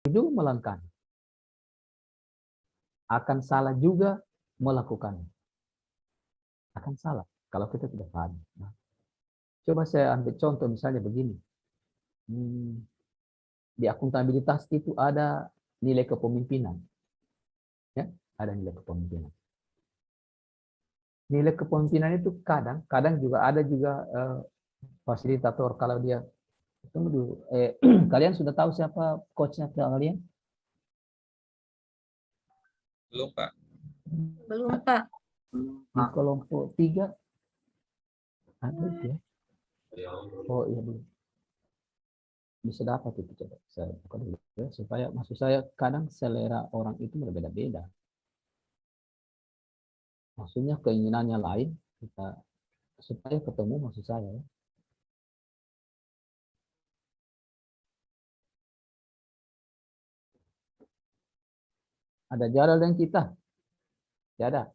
juga melakukan, akan salah juga melakukannya. Akan salah kalau kita tidak paham. Nah, coba saya ambil contoh misalnya begini. Di akuntabilitas itu ada nilai kepemimpinan. Ya, ada nilai kepemimpinan. Nilai kepemimpinan itu kadang juga ada juga fasilitator. Kalau dia, tunggu dulu, kalian sudah tahu siapa coachnya kalian? Belum, Pak. Belum, Pak. Di kelompok 3 ada itu ya? Oh iya belum. Bisa dapat itu, coba saya buka dulu ya, supaya maksud saya kadang selera orang itu berbeda-beda. Maksudnya keinginannya lain, kita supaya ketemu maksud saya ya. Ada jadwal dan kita. Tidak ada.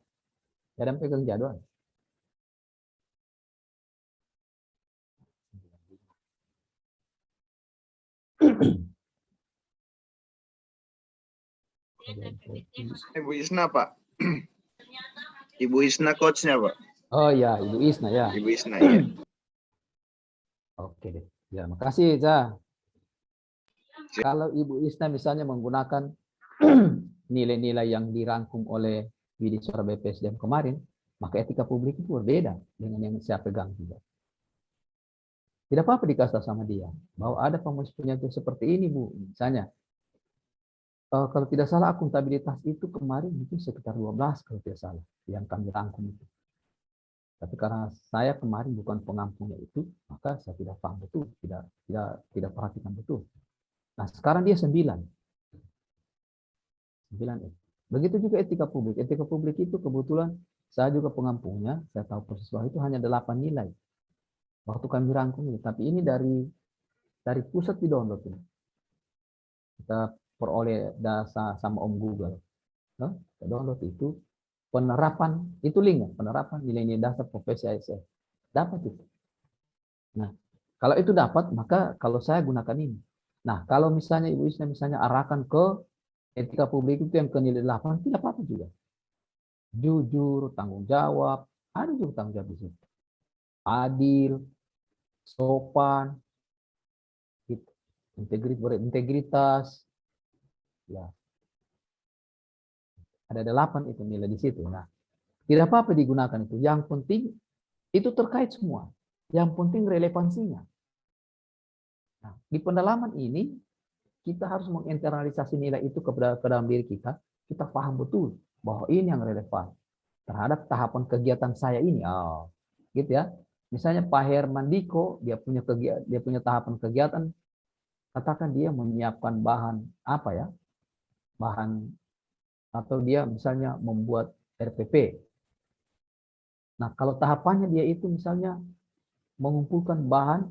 Tidak ada pegang jadwal. Ibu Isna, Pak. Ibu Isna coachnya, Pak. Oh ya, Ibu Isna ya. Ibu Isna, ya. Oke deh. Ya, makasih, Za. Kalau Ibu Isna misalnya menggunakan nilai-nilai yang dirangkum oleh Widhi Suara BPSDM kemarin, maka etika publik itu berbeda dengan yang saya pegang juga. Tidak apa-apa dikasih sama dia bahwa ada penyakit seperti ini, Bu. Misalnya, kalau tidak salah akuntabilitas itu kemarin mungkin sekitar 12 kalau tidak salah yang kami rangkum itu. Tapi karena saya kemarin bukan pengampunya itu, maka saya tidak paham betul, tidak perhatikan betul. Nah, sekarang dia 9. 9 itu. Begitu juga etika publik. Etika publik itu kebetulan saya juga pengampunya, saya tahu persis bahwa itu hanya 8 nilai. Waktu kami rangkum ini, tapi ini dari pusat di download ini. Kita peroleh dasar sama Om Google. Kita download itu penerapan, itu link ya, penerapan nilai-nilai dasar profesi ASN. Dapat itu. Nah, kalau itu dapat, maka kalau saya gunakan ini. Nah, kalau misalnya Ibu Isna misalnya arahkan ke etika publik itu yang ke nilai 8, tidak apa-apa juga. Jujur, tanggung jawab, ada juga tanggung jawab di situ. Adil, sopan, gitu. Integritas, ya. Ada 8 itu nilai di situ. Nah, tidak apa-apa digunakan itu. Yang penting itu terkait semua. Yang penting relevansinya. Nah, di pendalaman ini kita harus menginternalisasi nilai itu ke dalam diri kita. Kita paham betul bahwa ini yang relevan terhadap tahapan kegiatan saya ini. Oh, gitu ya. Misalnya Pak Herman Diko, dia punya tahapan kegiatan, katakan dia menyiapkan bahan apa ya? Bahan, atau dia misalnya membuat RPP. Nah, kalau tahapannya dia itu misalnya mengumpulkan bahan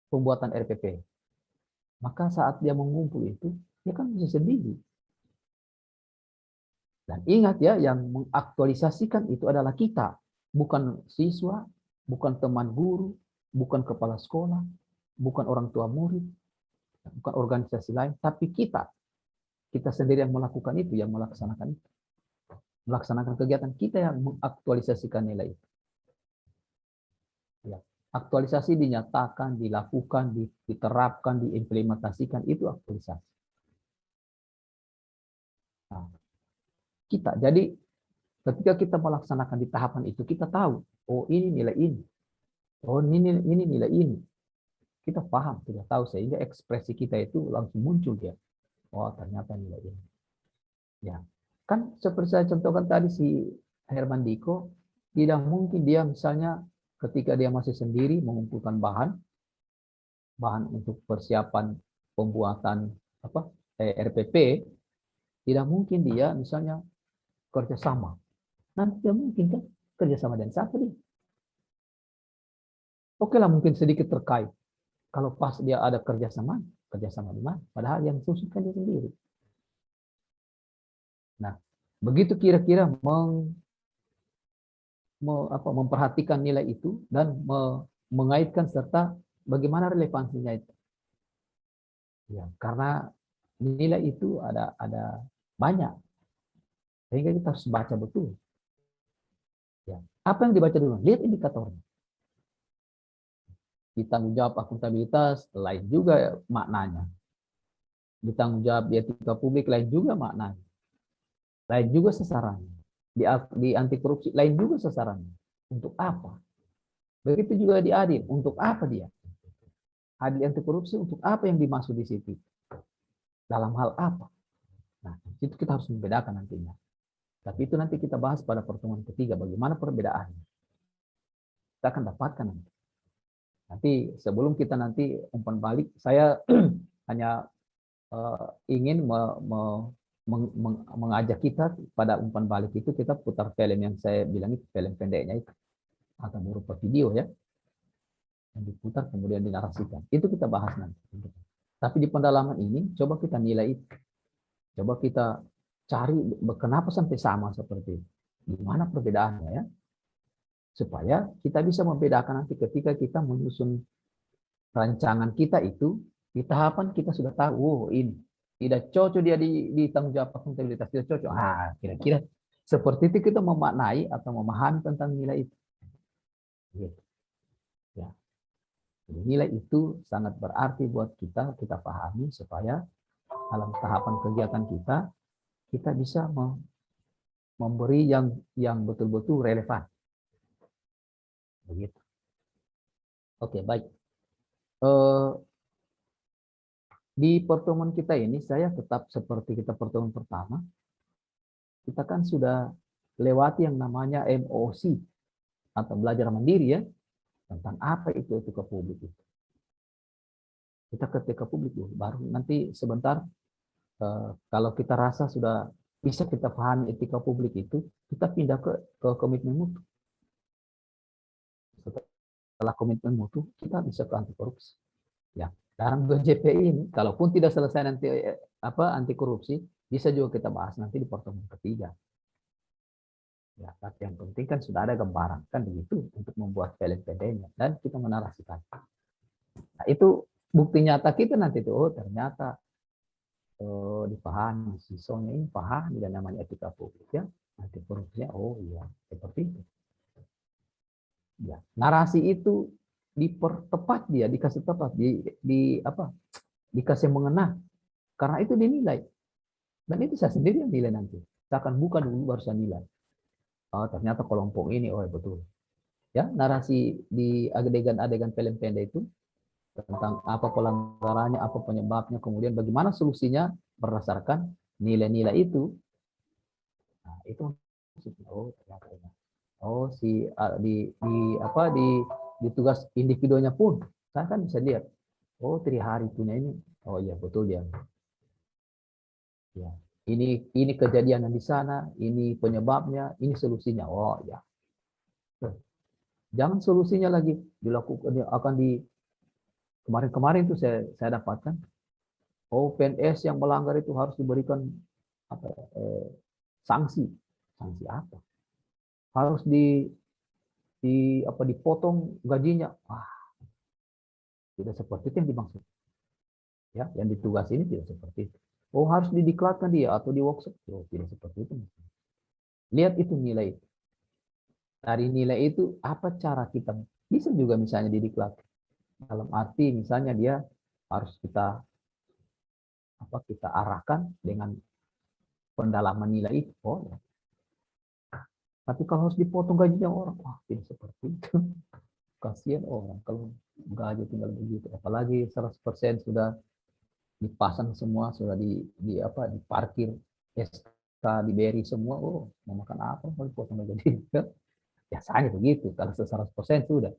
pembuatan RPP. Maka saat dia mengumpul itu, dia kan bisa sendiri. Dan ingat ya, yang mengaktualisasikan itu adalah kita. Bukan siswa, bukan teman guru, bukan kepala sekolah, bukan orang tua murid, bukan organisasi lain, tapi kita. Kita sendiri yang melakukan itu, yang melaksanakan itu. Melaksanakan kegiatan kita yang mengaktualisasikan nilai itu. Ya. Aktualisasi dinyatakan, dilakukan, diterapkan, diimplementasikan, itu aktualisasi. Nah, kita, jadi ketika kita melaksanakan di tahapan itu, kita tahu, oh ini nilai ini, oh ini nilai ini. Kita paham, kita tahu, sehingga ekspresi kita itu langsung muncul dia. Oh ternyata nilai ini. Ya, kan seperti saya contohkan tadi si Herman Diko, tidak mungkin dia misalnya ketika dia masih sendiri mengumpulkan bahan untuk persiapan pembuatan RPP, tidak mungkin dia misalnya kerjasama. Nanti dia mungkin kan kerjasama dengan siapa dia? Oke lah, mungkin sedikit terkait. Kalau pas dia ada kerjasama di mana? Padahal yang susunkan dia sendiri. Nah, begitu kira-kira memperhatikan nilai itu dan mengaitkan serta bagaimana relevansinya itu. Ya, karena Nilai itu ada banyak, sehingga kita harus baca betul. Ya. Apa yang dibaca dulu? Lihat indikatornya. Di tanggung jawab akuntabilitas lain juga maknanya. Di tanggung jawab etika publik lain juga maknanya. Lain juga sasarannya. Di anti korupsi lain juga sasarannya. Untuk apa? Begitu juga di adil. Untuk apa dia? Adil anti korupsi untuk apa yang dimaksud di situ? Dalam hal apa? Nah, itu kita harus membedakan nantinya. Tapi itu nanti kita bahas pada pertemuan ketiga. Bagaimana perbedaannya? Kita akan dapatkan nanti. Nanti sebelum kita nanti umpan balik, saya hanya ingin mengajak kita pada umpan balik itu kita putar film yang saya bilang itu, film pendeknya itu atau berupa video ya, yang diputar kemudian dinarasikan. Itu kita bahas nanti. Tapi di pendalaman ini coba kita nilai itu. Coba kita cari kenapa sampai sama seperti itu. Di mana perbedaannya ya? Supaya kita bisa membedakan nanti ketika kita menyusun rancangan kita itu, di tahapan kita sudah tahu, oh ini tidak cocok dia di tanggung jawab akuntabilitas, tidak cocok. Kira-kira seperti itu kita memaknai atau memahami tentang nilai itu. Gitu. Ya. Jadi nilai itu sangat berarti buat kita pahami supaya dalam tahapan kegiatan kita bisa memberi yang betul-betul relevan. Begitu. Oke, baik. Di pertemuan kita ini saya tetap seperti kita pertemuan pertama. Kita kan sudah lewati yang namanya MOC atau belajar mandiri ya, tentang apa itu etika publik itu. Kita ke etika publik dulu, baru nanti sebentar kalau kita rasa sudah bisa kita pahami etika publik itu, kita pindah ke komitmen mutu. Setelah komitmen mutu, kita bisa ke anti korupsi. Ya, dalam GJP ini, kalaupun tidak selesai nanti anti korupsi, bisa juga kita bahas nanti di pertemuan ketiga. Ya, tapi yang penting kan sudah ada gambaran kan begitu untuk membuat film pendeknya dan kita menarasikan. Nah, itu bukti nyata kita nanti tuh, oh ternyata dipahami siswanya ini paham dan namanya etika publik ya, anti korupsinya, oh iya seperti itu. Ya, narasi itu dipertepat dia, dikasih tepat, dikasih mengena, karena itu dinilai. Dan itu saya sendiri yang nilai nanti. Saya akan buka dulu baru saya nilai. Oh, ternyata kelompok ini, oh betul. Ya, narasi di adegan-adegan film pendek itu tentang apa pelanggarannya, apa penyebabnya, kemudian bagaimana solusinya berdasarkan nilai-nilai itu. Nah, itu oh ternyata ini. Oh di tugas individunya pun saya kan bisa lihat. Oh, 3 hari punya ini. Oh iya betul dia. Ya. Ini kejadian yang di sana, ini penyebabnya, ini solusinya. Oh ya. Jangan solusinya lagi dilakukan akan di kemarin-kemarin itu saya dapatkan. Oh, PNS yang melanggar itu harus diberikan apa sanksi. Sanksi apa? Harus dipotong gajinya. Wah, tidak seperti itu yang dimaksud. Ya, yang ditugas ini tidak seperti itu. Oh, harus didiklatkan dia atau di workshop. Oh, tidak seperti itu. Lihat itu nilai. Dari nilai itu apa cara kita bisa juga misalnya didiklat. Dalam arti misalnya dia harus kita arahkan dengan pendalaman nilai itu. Oh, ya. Tapi kalau harus dipotong gajinya orang, wah tidak seperti itu. Kasihan orang kalau gaji tinggal begitu. Apalagi 100% sudah dipasang semua, sudah diparkir, SK diberi semua. Oh, mau makan apa kalau dipotong gaji? Biasanya begitu. Kalau 100% sudah.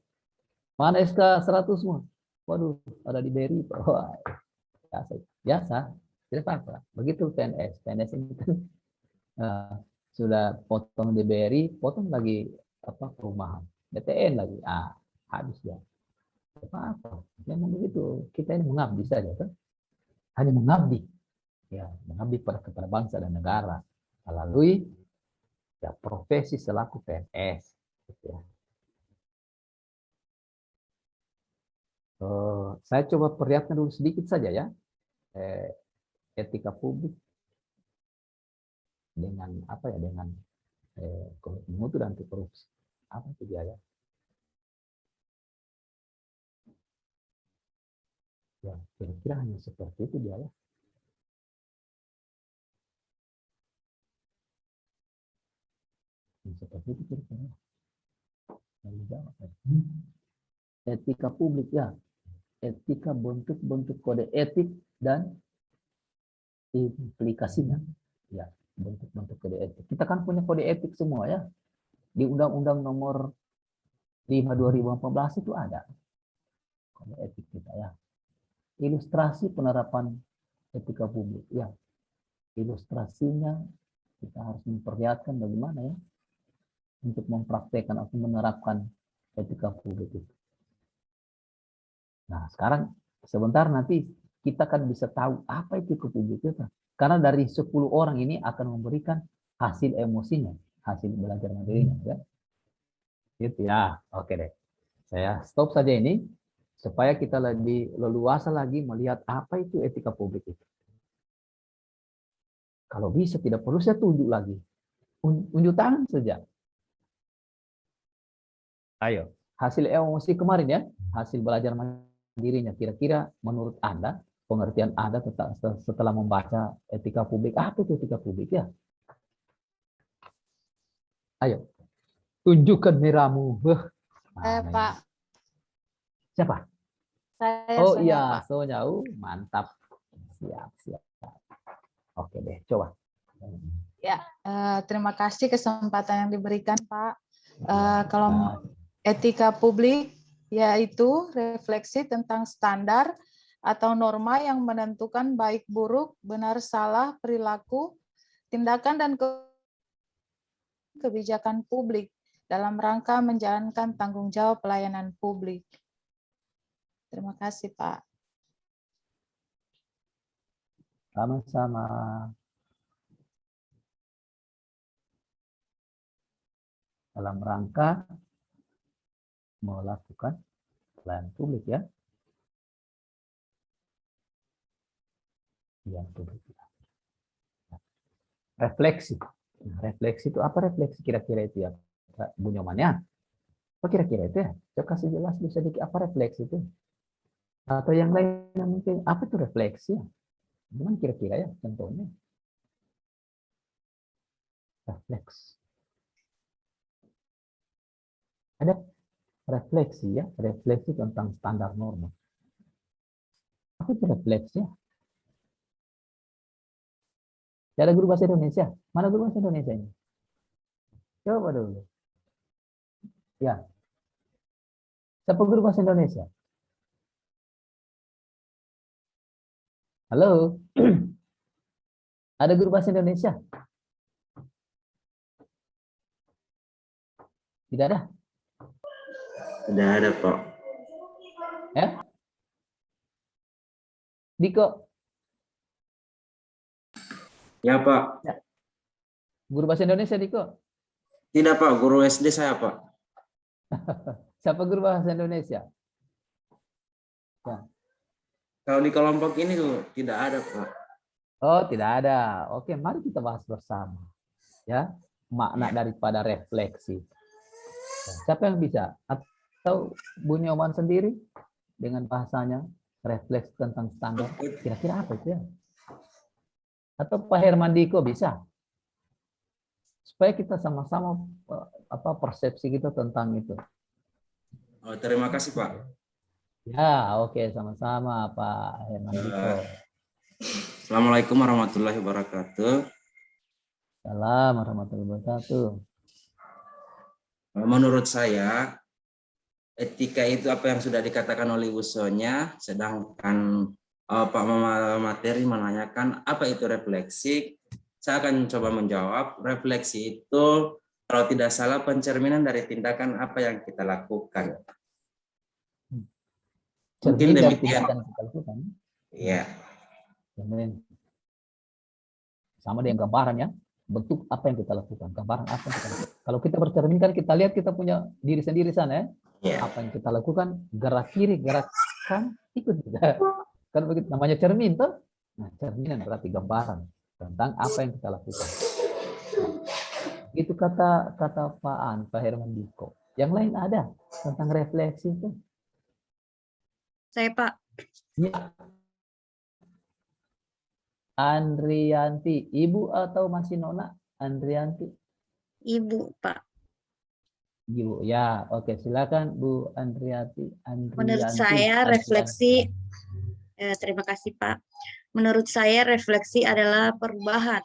Mana SK 100 semua? Waduh, ada diberi. Wah, biasa. Tidak apa-apa. Begitu PNS. PNS ini sudah potong DBRI, potong lagi perumahan, BTN lagi, habis ya. Apa? Memang begitu. Kita ini mengabdi saja kan, hanya mengabdi, ya mengabdi kepada bangsa dan negara melalui ya profesi selaku PNS. Gitu ya. Saya coba perlihatkan dulu sedikit saja ya. etika publik dengan apa ya, dengan mutu dan anti korupsi. Apa itu dia ya? Ya, kira-kira hanya seperti itu dia ya. Seperti itu kira-kira. Etika publik ya, etika bentuk-bentuk kode etik dan implikasinya, ya bentuk-bentuk kode etik. Kita kan punya kode etik semua ya, di Undang-Undang Nomor 5 2014 itu ada kode etik kita ya. Ilustrasi penerapan etika publik ya, ilustrasinya kita harus memperlihatkan bagaimana ya untuk mempraktekkan atau menerapkan etika publik itu. Nah, sekarang sebentar nanti kita kan bisa tahu apa itu etika publik itu. Karena dari 10 orang ini akan memberikan hasil emosinya, hasil belajar mandirinya ya. Gitu ya. Oke deh. Saya stop saja ini supaya kita lebih leluasa lagi melihat apa itu etika publik itu. Kalau bisa tidak perlu saya tunjuk lagi. Unjuk tangan saja. Ayo, hasil emosi kemarin ya, hasil belajar mandirinya. Kira-kira menurut Anda, pengertian Anda setelah membaca etika publik, apa itu etika publik ya? Ayo, tunjukkan merahmu. Pak. Siapa? Saya Oh Sonya, iya, Pak. Sonya. Mantap. Siap. Oke deh, coba. Ya, terima kasih kesempatan yang diberikan, Pak. Kalau etika publik yaitu refleksi tentang standar atau norma yang menentukan baik buruk, benar salah, perilaku, tindakan dan kebijakan publik dalam rangka menjalankan tanggung jawab pelayanan publik. Terima kasih, Pak. Sama-sama. Dalam rangka melakukan pelayanan publik ya. Yang publik. Refleksi. Refleksi itu apa refleksi kira-kira itu ya? Bu Nyoman ya? Apa kira-kira itu ya? Coba kasih jelas bisa sedikit apa refleksi itu? Atau yang lain yang mungkin apa itu refleksi? Gimana kira-kira ya contohnya? Refleksi. Ada refleksi ya, refleksi tentang standar norma. Apa itu refleksi ya? Ada guru bahasa Indonesia? Mana guru bahasa Indonesia ini? Coba dulu. Ya. Siapa guru bahasa Indonesia? Halo? Ada guru bahasa Indonesia? Tidak ada? Tidak ada, Pak. Ya? Diko? Ya, Pak. Ya. Guru bahasa Indonesia, Diko? Tidak, Pak. Guru SD saya, Pak. Siapa guru bahasa Indonesia? Ya. Kalau di kelompok ini tuh tidak ada, Pak. Oh, tidak ada. Oke, mari kita bahas bersama. Ya, makna daripada refleksi. Siapa yang bisa? Atau Bu Nyoman sendiri dengan bahasanya refleksi tentang standar? Kira-kira apa itu ya? Atau Pak Herman Diko bisa? Supaya kita sama-sama persepsi kita tentang itu. Oh, terima kasih, Pak. Ya, oke, sama-sama Pak Herman Diko. Assalamualaikum warahmatullahi wabarakatuh. Salam warahmatullahi wabarakatuh. Menurut saya, etika itu apa yang sudah dikatakan oleh Ibu Sonya, sedangkan Pak Materi menanyakan apa itu refleksi. Saya akan coba menjawab. Refleksi itu kalau tidak salah pencerminan dari tindakan apa yang kita lakukan. Mungkin demikian. Iya. Sama dengan gambaran ya, bentuk apa yang kita lakukan, gambaran apa yang kita lakukan. Kalau kita bercerminkan, kita lihat kita punya diri sendiri sana ya. Yeah. Apa yang kita lakukan, gerak kiri, gerak kanan, ikut kita. Kan begitu namanya cermin tuh. Nah, cerminan berarti gambaran tentang apa yang kita lakukan. Itu kata Pak Herman Diko. Yang lain ada tentang refleksi itu. Saya Pak, Ya. Andrianti, Ibu atau masih Nona? Andrianti, Ibu Pak. Ibu. Ya, oke, silakan Bu Andrianti. Menurut saya refleksi, terima kasih Pak. Menurut saya refleksi adalah perubahan.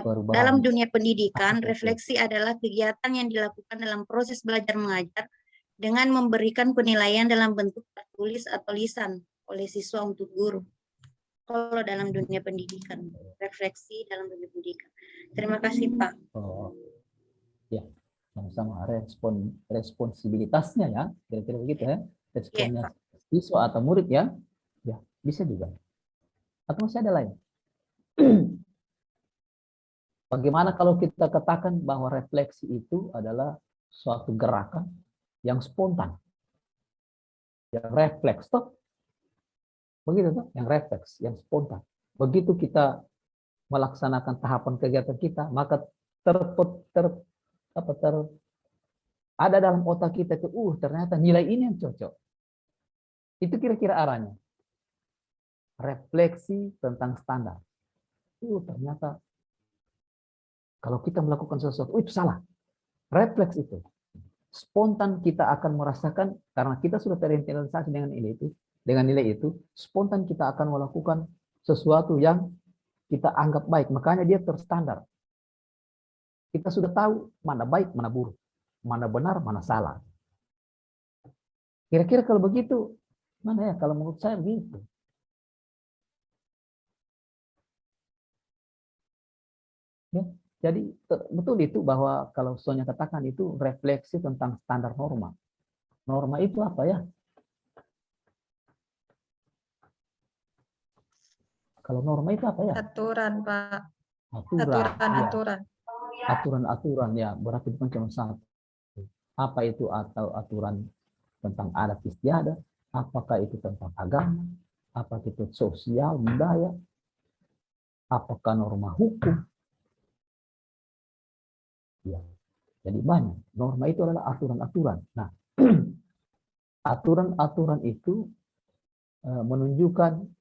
Perubahan. Dalam dunia pendidikan, Apa itu? refleksi adalah kegiatan yang dilakukan dalam proses belajar mengajar dengan memberikan penilaian dalam bentuk tertulis atau lisan oleh siswa untuk guru. Kalau dalam dunia pendidikan, refleksi dalam dunia pendidikan. Terima kasih Pak. Oh, ya, sama-sama responsibilitasnya ya, kira-kira begitu ya, responnya siswa atau murid ya, ya bisa juga. Atau masih ada lain? Bagaimana kalau kita katakan bahwa refleksi itu adalah suatu gerakan yang spontan, yang refleks, toh? Begitu tuh, yang refleks, yang spontan. Begitu kita melaksanakan tahapan kegiatan kita, maka ada dalam otak kita itu, ternyata nilai ini yang cocok. Itu kira-kira arahnya. Refleksi tentang standar. Ternyata kalau kita melakukan sesuatu, itu salah. Refleks itu. Spontan kita akan merasakan, karena kita sudah terinternalisasi dengan nilai itu, spontan kita akan melakukan sesuatu yang kita anggap baik. Makanya dia terstandar. Kita sudah tahu mana baik, mana buruk. Mana benar, mana salah. Kira-kira kalau begitu, mana ya? Kalau menurut saya begitu. Ya, jadi betul itu bahwa kalau Sonya katakan itu refleksi tentang standar norma. Norma itu apa ya? Kalau norma itu apa ya? Aturan Pak. Aturan. Aturan-aturan ya, berarti bukan cuma satu. Apa itu atau aturan tentang adat istiadat? Apakah itu tentang agama? Apakah itu sosial, budaya? Apakah norma hukum? Ya, jadi banyak. Norma itu adalah aturan-aturan. Nah, aturan-aturan itu menunjukkan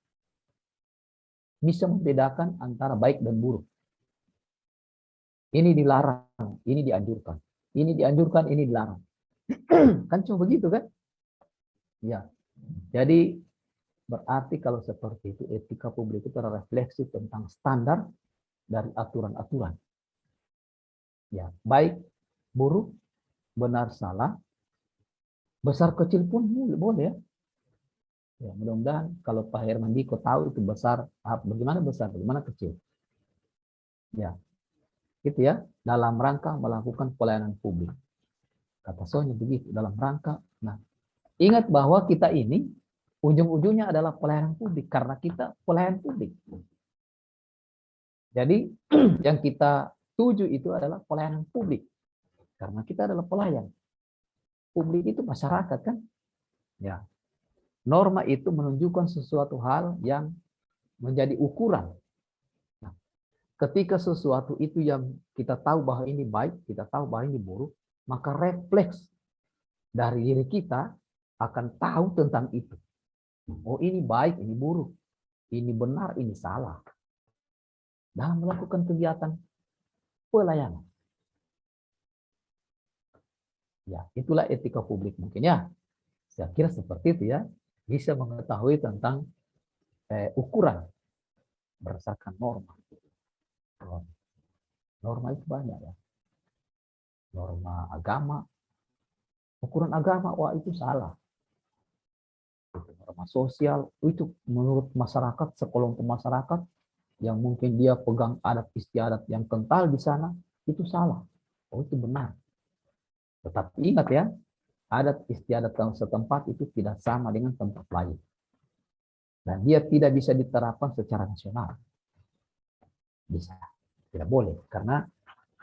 bisa membedakan antara baik dan buruk. Ini dilarang, ini dianjurkan. Ini dianjurkan, ini dilarang. Kan cuma begitu kan? Ya. Jadi berarti kalau seperti itu, etika publik itu refleksi tentang standar dari aturan-aturan. Ya, baik, buruk, benar, salah, besar kecil pun boleh ya. Ya, mudah-mudahan kalau Pak Herman Diko tahu itu besar, bagaimana besar, bagaimana kecil. Ya, gitu ya, dalam rangka melakukan pelayanan publik. Kata Sonya begitu, dalam rangka. Nah, ingat bahwa kita ini ujung-ujungnya adalah pelayanan publik karena kita pelayan publik. Jadi yang kita tuju itu adalah pelayanan publik karena kita adalah pelayan. Publik itu masyarakat kan? Ya. Norma itu menunjukkan sesuatu hal yang menjadi ukuran. Nah, ketika sesuatu itu yang kita tahu bahwa ini baik, kita tahu bahwa ini buruk, maka refleks dari diri kita akan tahu tentang itu. Oh, ini baik, ini buruk. Ini benar, ini salah. Dalam melakukan kegiatan pelayanan. Ya, itulah etika publik mungkin ya. Saya kira seperti itu ya. Bisa mengetahui tentang ukuran berdasarkan norma. Norma itu banyak ya. Norma agama. Ukuran agama, wah itu salah. Norma sosial, itu menurut masyarakat, sekelompok masyarakat, yang mungkin dia pegang adat istiadat yang kental di sana, itu salah. Oh itu benar. Tetapi ingat ya, adat istiadat setempat itu tidak sama dengan tempat lain. Dan dia tidak bisa diterapkan secara nasional. Bisa. Tidak boleh. Karena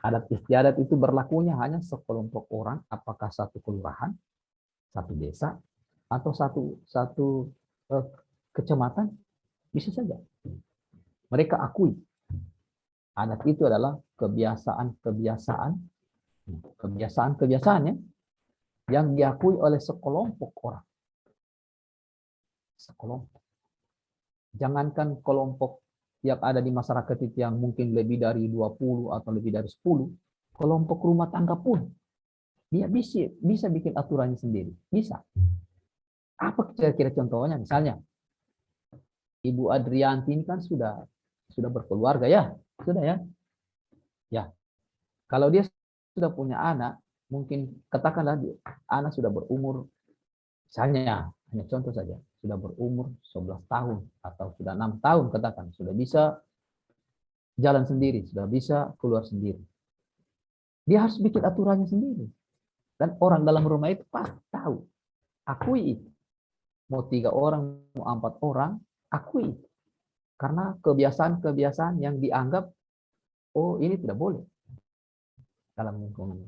adat istiadat itu berlakunya hanya sekelompok orang, apakah satu kelurahan, satu desa, atau satu kecamatan, bisa saja. Mereka akui adat itu adalah kebiasaan-kebiasaan ya, yang diakui oleh sekelompok orang. Sekelompok. Jangankan kelompok yang ada di masyarakat itu yang mungkin lebih dari 20 atau lebih dari 10, kelompok rumah tangga pun dia bisa bikin aturannya sendiri. Bisa. Apa kira-kira contohnya? Misalnya, Ibu Adrianti ini kan sudah berkeluarga ya, sudah ya. Ya, kalau dia sudah punya anak, mungkin katakanlah anak sudah berumur, misalnya, hanya contoh saja, sudah berumur 11 tahun atau sudah 6 tahun katakan, sudah bisa jalan sendiri, sudah bisa keluar sendiri. Dia harus bikin aturannya sendiri. Dan orang dalam rumah itu pasti tahu, akui itu. Mau 3 orang, mau 4 orang, akui itu. Karena kebiasaan-kebiasaan yang dianggap, oh ini tidak boleh dalam lingkungan.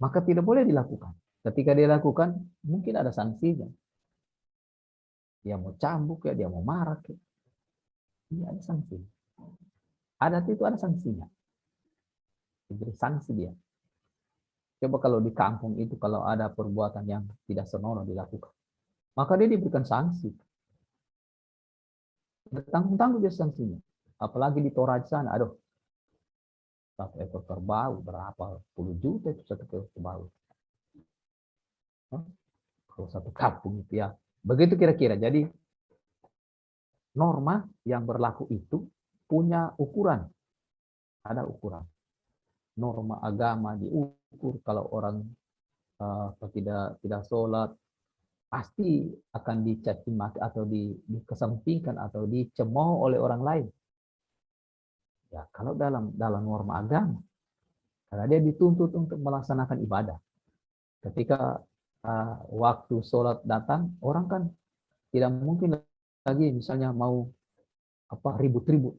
Maka tidak boleh dilakukan. Ketika dia lakukan, mungkin ada sanksinya. Dia mau cambuk ya, dia mau marah ya. Iya, ada sanksi. Adat itu ada sanksinya. Diberi sanksi dia. Coba kalau di kampung itu kalau ada perbuatan yang tidak senonoh dilakukan, maka dia diberikan sanksi. Tanggung-tanggung dia sanksinya. Apalagi di Toraja sana, aduh, 1 ekor kerbau berapa puluh juta itu 1 ekor kerbau. Kalau satu kampung itu ya. Begitu kira-kira. Jadi norma yang berlaku itu punya ukuran. Ada ukuran. Norma agama diukur. Kalau orang tidak sholat, pasti akan dicaci maki atau dikesampingkan atau dicemooh oleh orang lain. Ya, kalau dalam norma agama, karena dia dituntut untuk melaksanakan ibadah. Ketika waktu sholat datang, orang kan tidak mungkin lagi misalnya mau ribut-ribut.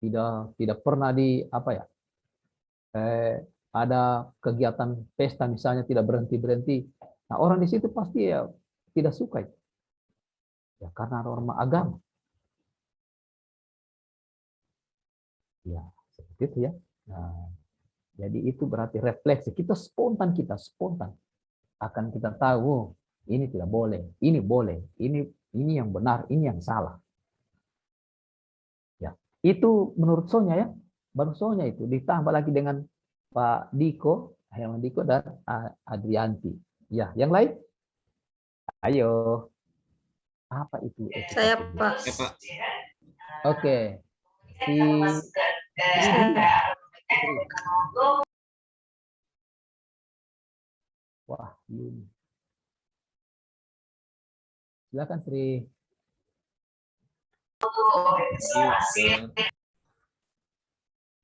Tidak pernah ada kegiatan pesta misalnya tidak berhenti-berhenti. Nah, orang di situ pasti ya tidak suka. Ya, karena norma agama. Ya, seperti itu ya. Nah, jadi itu berarti refleksi. Kita spontan akan kita tahu ini tidak boleh, ini boleh, ini yang benar, ini yang salah. Ya, itu menurut Sonya ya. Baru Sonya itu ditambah lagi dengan Pak Diko, Herman Diko dan Adrianti. Ya, yang lain? Ayo. Apa itu? Saya, Pak. Oke. Wah, ini. Silakan Sri.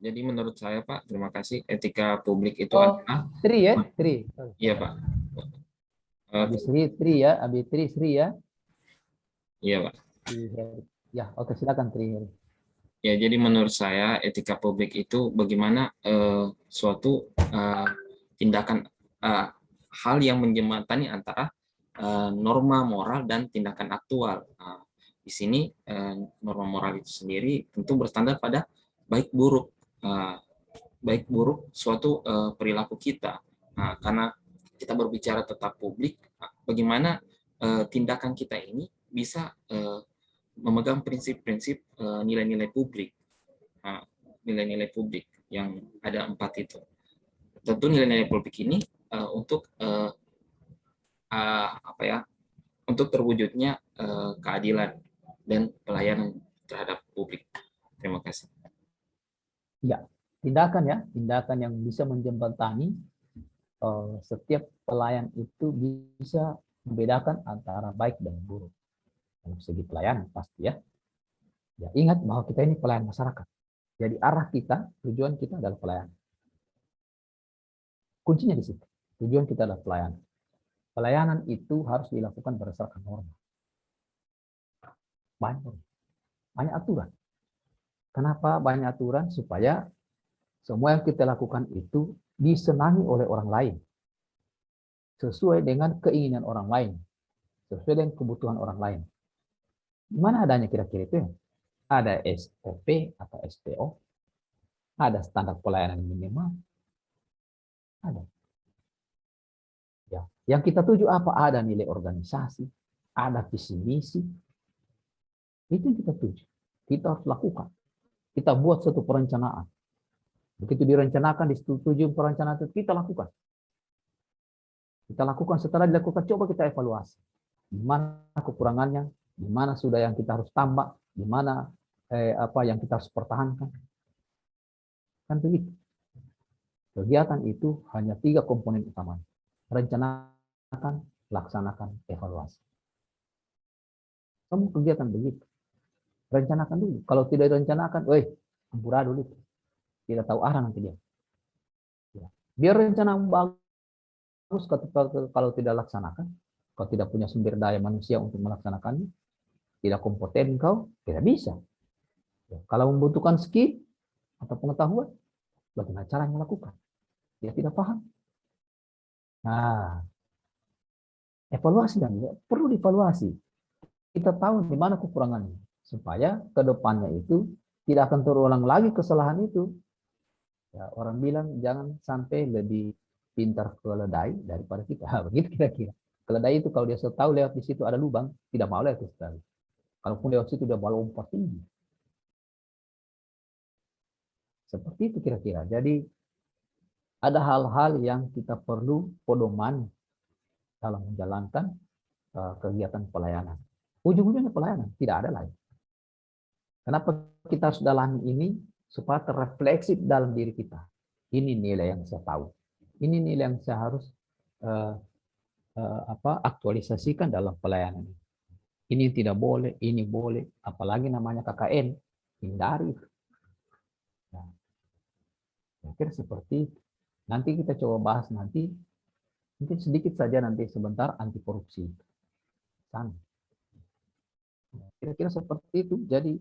Jadi menurut saya Pak, terima kasih, etika publik itu adalah Tri ya, Tri. Iya Pak. Habis Tri ya, habis Sri ya. Iya Pak. Ya, oke silakan Tri. Ya, jadi menurut saya etika publik itu bagaimana suatu tindakan hal yang menjembatani antara norma moral dan tindakan aktual. Di sini norma moral itu sendiri tentu berstandar pada baik buruk suatu perilaku kita. Karena kita berbicara tentang publik, bagaimana tindakan kita ini bisa memegang prinsip-prinsip nilai-nilai publik, nilai-nilai publik yang ada 4 itu. Tentu nilai-nilai publik ini untuk untuk terwujudnya keadilan dan pelayanan terhadap publik. Terima kasih. Ya, tindakan yang bisa menjembatani setiap pelayan itu bisa membedakan antara baik dan buruk. Dalam segi pelayanan pasti ya. Ya, ingat bahwa kita ini pelayan masyarakat. Jadi arah kita, tujuan kita adalah pelayanan. Kuncinya di situ. Tujuan kita adalah pelayanan. Pelayanan itu harus dilakukan berdasarkan norma. Banyak aturan. Kenapa banyak aturan? Supaya semua yang kita lakukan itu disenangi oleh orang lain. Sesuai dengan keinginan orang lain. sesuai dengan kebutuhan orang lain. Di mana adanya kira-kira itu? Ada SOP atau SPO, ada standar pelayanan minimal, ada. Ya. Yang kita tuju apa? Ada nilai organisasi, ada visi misi. Itu yang kita tuju. Kita harus lakukan. Kita buat suatu perencanaan. Begitu direncanakan, disetujui perencanaan itu, kita lakukan. Kita lakukan, setelah dilakukan, coba kita evaluasi. Di mana kekurangannya, di mana sudah yang kita harus tambah, di mana apa yang kita harus pertahankan. Kan begitu. Kegiatan itu hanya 3 komponen utama. Rencanakan, laksanakan, evaluasi. Semua kegiatan begitu. Rencanakan dulu. Kalau tidak direncanakan, amburadul itu. Tidak tahu arah nanti dia. Ya. Biar rencana bagus kalau tidak laksanakan, kalau tidak punya sumber daya manusia untuk melaksanakannya, tidak kompeten kau, tidak bisa. Ya. Kalau membutuhkan skill atau pengetahuan, bagaimana cara melakukan? Dia tidak paham. Nah, evaluasi dan perlu dievaluasi. Kita tahu di mana kekurangannya supaya ke depannya itu tidak akan terulang lagi kesalahan itu. Ya, orang bilang jangan sampai lebih pintar keledai daripada kita. Begitu kira-kira. Keledai itu kalau dia sudah tahu lewat di situ ada lubang, tidak mau lewat di situ. Kalaupun lewat situ dia mau lompat tinggi. Seperti itu kira-kira. Jadi ada hal-hal yang kita perlu pedoman dalam menjalankan kegiatan pelayanan. Ujung-ujungnya pelayanan, tidak ada lain. Kenapa kita harus dalami ini? Supaya terrefleksi dalam diri kita. Ini nilai yang saya tahu. Ini nilai yang saya harus aktualisasikan dalam pelayanan. Ini tidak boleh, ini boleh. Apalagi namanya KKN, hindari itu. Nah, saya kira seperti itu. Nanti kita coba bahas nanti, mungkin sedikit saja nanti sebentar anti korupsi. Sama. Kira-kira seperti itu. Jadi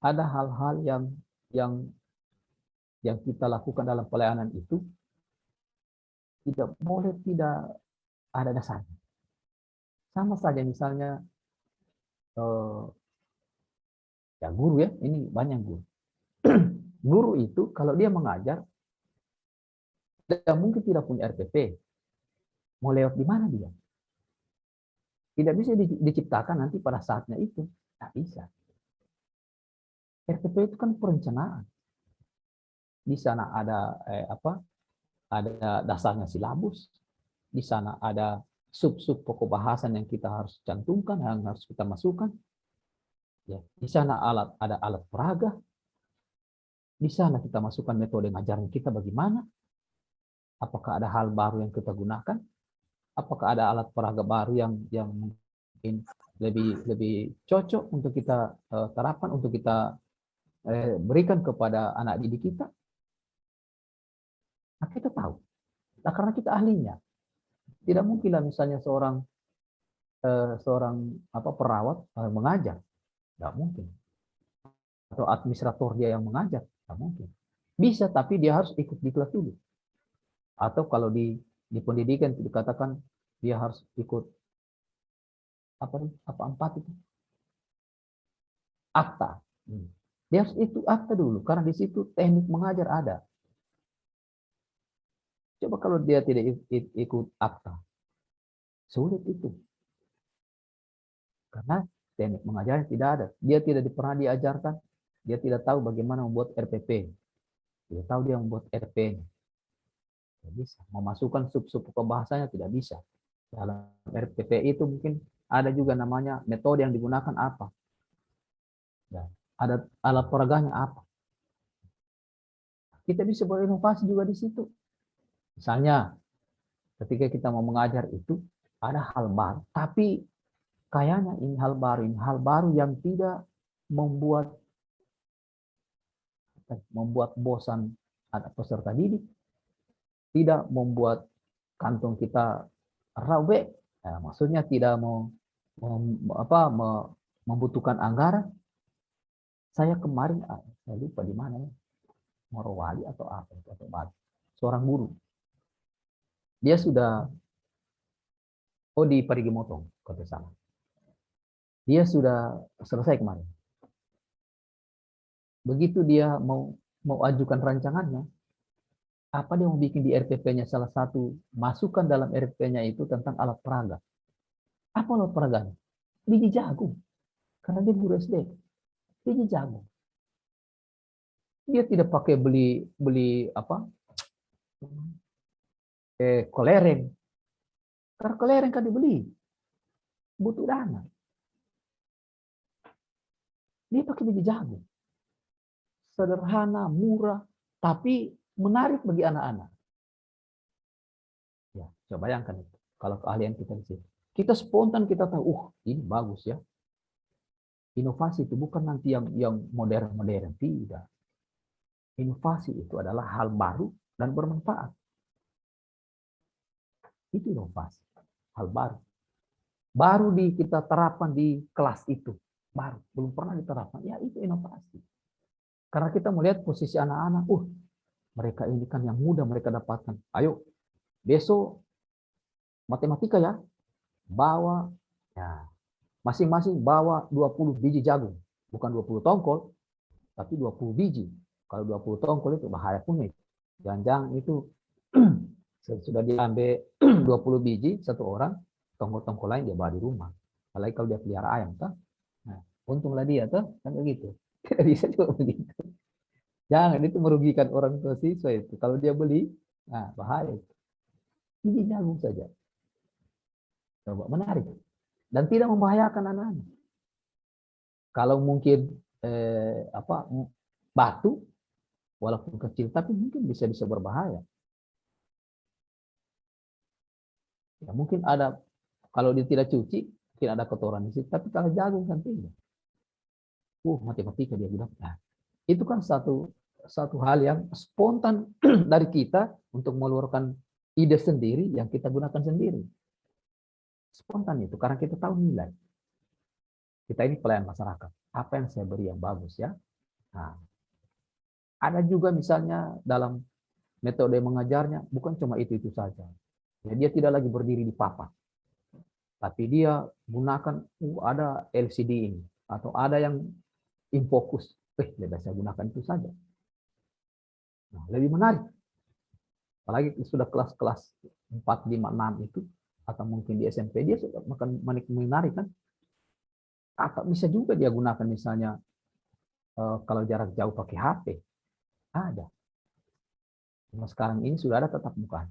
ada hal-hal yang kita lakukan dalam pelayanan itu tidak boleh tidak ada dasarnya. Sama saja misalnya ya guru ya, ini banyak guru. Guru itu kalau dia mengajar tidak mungkin tidak punya RPP. Mau lewat di mana dia? Tidak bisa diciptakan nanti pada saatnya itu. Tidak bisa. RPP itu kan perencanaan. Di sana ada ada dasarnya silabus. Di sana ada sub-sub pokok bahasan yang kita harus cantumkan, yang harus kita masukkan. Ya, di sana ada alat peraga. Di sana kita masukkan metode ngajarnya kita bagaimana. Apakah ada hal baru yang kita gunakan? Apakah ada alat peraga baru yang mungkin lebih cocok untuk kita terapkan, untuk kita berikan kepada anak didik kita? Nah, kita tahu. Nah, karena kita ahlinya. Tidak mungkinlah misalnya seorang perawat mengajar. Tidak mungkin. Atau administrator dia yang mengajar. Tidak mungkin. Bisa, tapi dia harus ikut di kelas dulu. Atau kalau di pendidikan dikatakan dia harus ikut apa 4 itu? Akta. Dia harus itu akta dulu. Karena di situ teknik mengajar ada. Coba kalau dia tidak ikut akta. Sulit itu. Karena teknik mengajarnya tidak ada. Dia tidak pernah diajarkan. Dia tidak tahu bagaimana membuat RPP. Tidak tahu dia membuat RP. Tidak bisa. Memasukkan sub-sub bahasanya tidak bisa. Dalam RPP itu mungkin ada juga namanya metode yang digunakan apa. Ya. Ada alat peraganya apa. Kita bisa berinovasi juga di situ. Misalnya, ketika kita mau mengajar itu, ada hal baru. Tapi kayaknya ini hal baru yang tidak membuat bosan ada peserta didik, tidak membuat kantong kita rawe, maksudnya tidak membutuhkan anggaran. Saya kemarin, saya lupa di mana ya, Morowali atau apa, atau Bali, seorang guru. Dia sudah di Parigi Motong, kalau salah. Dia sudah selesai kemarin. Begitu dia mau ajukan rancangannya, apa dia mau bikin di RPP-nya, salah satu masukan dalam RPP-nya itu tentang alat peraga. Apa alat peraganya? Biji jagung. Karena dia guru SD. Biji jagung. Dia tidak pakai beli apa? Kolereng. Karena kolereng kan dibeli. Butuh dana. Dia pakai biji jagung. Sederhana, murah, tapi menarik bagi anak-anak. Ya, coba bayangkan itu. Kalau keahlian kita di sini. Kita spontan, kita tahu, ini bagus ya. Inovasi itu bukan nanti yang modern-modern, tidak. Inovasi itu adalah hal baru dan bermanfaat. Itu inovasi, hal baru. Baru kita terapkan di kelas itu. Baru, belum pernah diterapkan. Ya, itu inovasi. Karena kita melihat posisi anak-anak, mereka ini kan yang mudah mereka dapatkan. Ayo, besok matematika ya, bawa, ya, masing-masing bawa 20 biji jagung. Bukan 20 tongkol, tapi 20 biji. Kalau 20 tongkol itu bahaya punya. Jangan-jangan itu sudah diambil 20 biji satu orang, tongkol-tongkol lain dia bawa di rumah. Apalagi kalau dia pelihara ayam, kan? Nah, untunglah dia tuh, kan begitu. Tidak bisa juga begitu. Jangan, itu merugikan orang tua siswa itu. Kalau dia beli, nah bahaya. Biji jagung saja. Coba, menarik. Dan tidak membahayakan anak-anak. Kalau mungkin batu, walaupun kecil, tapi mungkin bisa berbahaya. Ya, mungkin ada, kalau dia tidak cuci, mungkin ada kotoran di situ. Tapi kalau jagung kan tidak. Matematika dia bilang. Nah, itu kan satu hal yang spontan dari kita untuk mengeluarkan ide sendiri yang kita gunakan sendiri. Spontan itu karena kita tahu nilai. Kita ini pelayan masyarakat. Apa yang saya beri yang bagus ya. Nah, ada juga misalnya dalam metode mengajarnya bukan cuma itu saja. Ya, dia tidak lagi berdiri di papan. Tapi dia gunakan ada LCD ini atau ada yang infokus. Lebih saya gunakan itu saja. Nah, lebih menarik. Apalagi sudah kelas-kelas 4, 5, 6 itu atau mungkin di SMP dia sudah makan menarik kan. Atau bisa juga dia gunakan misalnya kalau jarak jauh pakai HP. Ada. Cuma sekarang ini sudah ada tatap muka.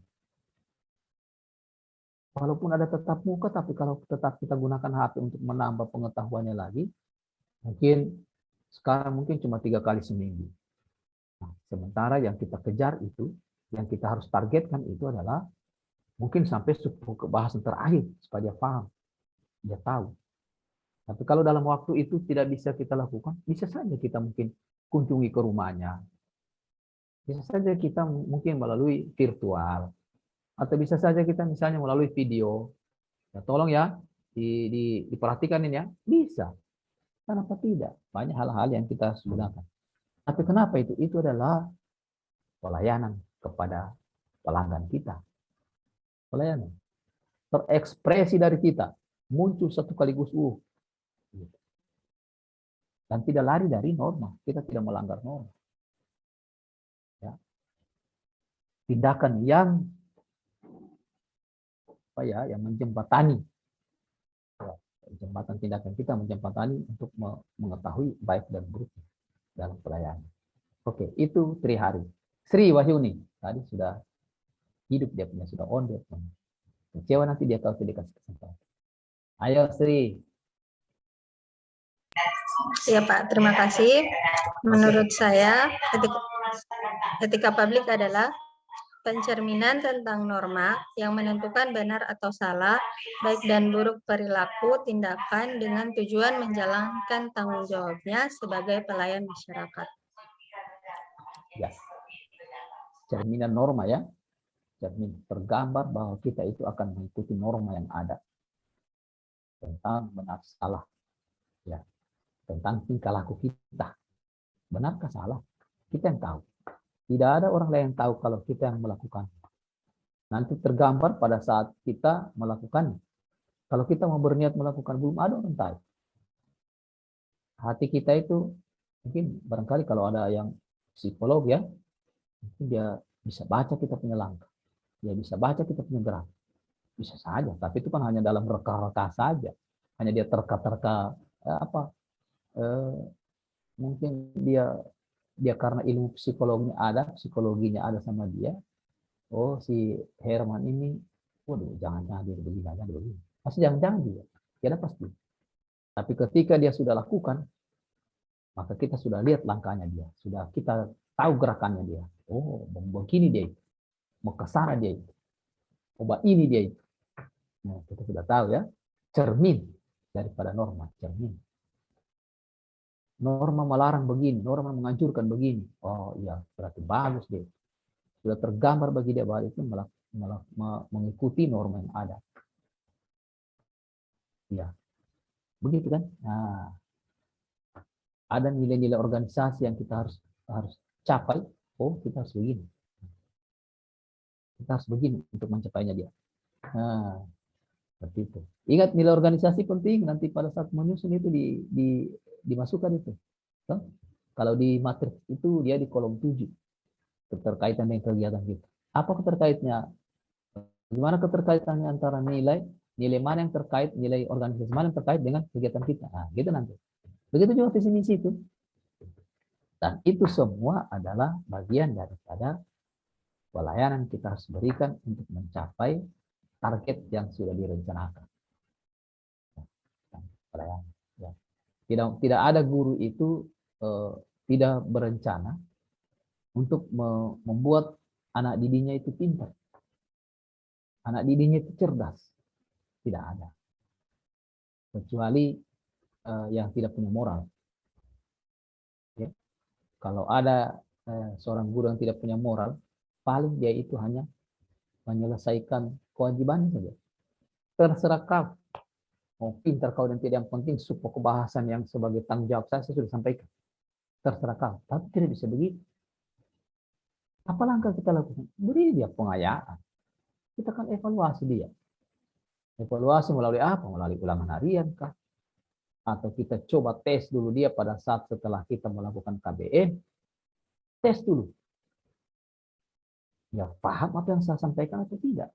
Walaupun ada tatap muka, tapi kalau tetap kita gunakan HP untuk menambah pengetahuannya lagi, mungkin sekarang mungkin cuma 3 kali seminggu. Nah, sementara yang kita kejar itu, yang kita harus targetkan itu adalah mungkin sampai 10 bahasan terakhir supaya dia paham, dia tahu. Tapi kalau dalam waktu itu tidak bisa kita lakukan, bisa saja kita mungkin kunjungi ke rumahnya. Bisa saja kita mungkin melalui virtual. Atau bisa saja kita misalnya melalui video. Ya, tolong ya, diperhatikan ini ya. Bisa. Kenapa tidak? Banyak hal-hal yang kita gunakan. Tapi kenapa itu? Itu adalah pelayanan kepada pelanggan kita. Pelayanan. Terekspresi dari kita. Muncul satu kaligus. Dan tidak lari dari norma. Kita tidak melanggar norma. Ya. Tindakan yang menjembatani. Jembatan tindakan kita menjembatani untuk mengetahui baik dan buruk dalam pelayanan. Oke, itu Trihari. Sri Wahyuni tadi sudah hidup dia punya, sudah on dia punya. Kecewa nanti dia kalau tidak kasih kesempatan. Ayo Sri. Ya Pak, terima kasih. Menurut saya etika publik adalah pencerminan tentang norma yang menentukan benar atau salah, baik dan buruk perilaku, tindakan dengan tujuan menjalankan tanggung jawabnya sebagai pelayan masyarakat. Ya. Cerminan norma ya. Cermin tergambar bahwa kita itu akan mengikuti norma yang ada. Tentang benar salah. Ya. Tentang tingkah laku kita. Benarkah salah? Kita yang tahu. Tidak ada orang lain yang tahu kalau kita yang melakukan. Nanti tergambar pada saat kita melakukan. Kalau kita mau berniat melakukan, belum ada orang tahu. hati kita itu mungkin barangkali kalau ada yang psikolog ya, mungkin dia bisa baca kita punya langkah, dia bisa baca kita punya gerak, bisa saja. Tapi itu kan hanya dalam reka-reka saja, hanya dia terka-terka apa? Mungkin dia karena ilmu psikologinya ada sama dia. Oh si Herman ini, waduh jangan-jangan dia begini, jangan begini. Pasti jangan-jangan dia, tidak pasti. Tapi ketika dia sudah lakukan, maka kita sudah lihat langkahnya dia, sudah kita tahu gerakannya dia. Oh, begini dia itu, mau ke sana dia itu, obat ini dia itu. Nah, kita sudah tahu ya, cermin daripada norma, cermin. Norma melarang begini, norma menganjurkan begini. Oh iya, berarti bagus dia. Sudah tergambar bagi dia bahwa itu mengikuti norma yang ada. Ya, begitu kan? Nah, ada nilai-nilai organisasi yang kita harus capai. Oh, kita harus begini. Kita harus begini untuk mencapainya dia. Nah, seperti itu. Ingat nilai organisasi penting nanti pada saat menyusun itu dimasukkan itu. So, kalau di materi itu dia di kolom 7. Keterkaitan dengan kegiatan kita. Apa keterkaitannya? Gimana keterkaitannya antara nilai mana yang terkait, nilai organisasi mana yang terkait dengan kegiatan kita. Nah, gitu nanti. Begitu juga visi misi itu. Dan itu semua adalah bagian daripada pelayanan kita harus berikan untuk mencapai target yang sudah direncanakan. Pelayanan. Ya. Tidak ada guru itu tidak berencana untuk membuat anak didiknya itu pintar. Anak didiknya itu cerdas. Tidak ada. Kecuali yang tidak punya moral. Ya. Kalau ada seorang guru yang tidak punya moral, paling dia itu hanya menyelesaikan kewajiban saja. Terserah kau. Mau pintar kau dan tidak, yang penting pokok bahasan yang sebagai tanggung jawab saya sudah sampaikan. Terserah kau. Tapi tidak bisa begitu. Apa langkah kita lakukan? Beri dia pengayaan. Kita akan evaluasi dia. Evaluasi melalui apa? Melalui ulangan harian kah? Atau kita coba tes dulu dia pada saat setelah kita melakukan KBM. Tes dulu. Ya paham apa yang saya sampaikan atau tidak?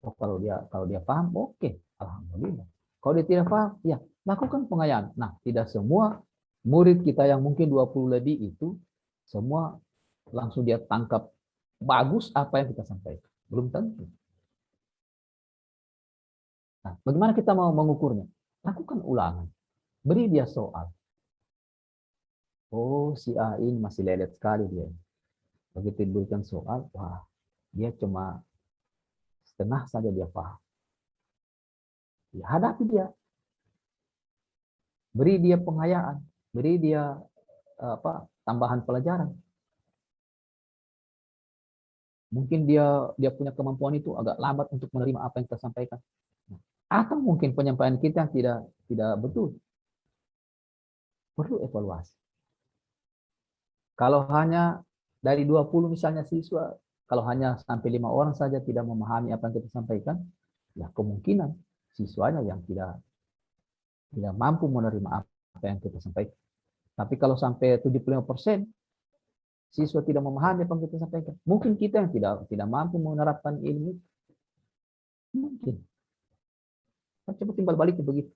Oh, kalau dia paham, oke. Alhamdulillah. Kalau dia tidak paham, ya lakukan pengayaan. Nah, tidak semua murid kita yang mungkin 20 lebih itu semua langsung dia tangkap bagus apa yang kita sampaikan. Belum tentu. Nah, bagaimana kita mau mengukurnya? Lakukan ulangan. Beri dia soal. Oh, si A ini masih lelet sekali dia. Begitu diberikan soal, wah, dia cuma setengah saja dia paham. Ya, hadapi dia. Beri dia pengayaan. Beri dia tambahan pelajaran. Mungkin dia punya kemampuan itu agak lambat untuk menerima apa yang kita sampaikan. Atau mungkin penyampaian kita yang tidak betul. Perlu evaluasi. Kalau hanya dari 20 misalnya siswa, kalau hanya sampai 5 orang saja tidak memahami apa yang kita sampaikan, ya kemungkinan siswanya yang tidak mampu menerima apa yang kita sampaikan. Tapi kalau sampai 75% siswa tidak memahami apa yang kita sampaikan, mungkin kita yang tidak mampu menerapkan ilmu. Mungkin. Coba timbal balik begitu.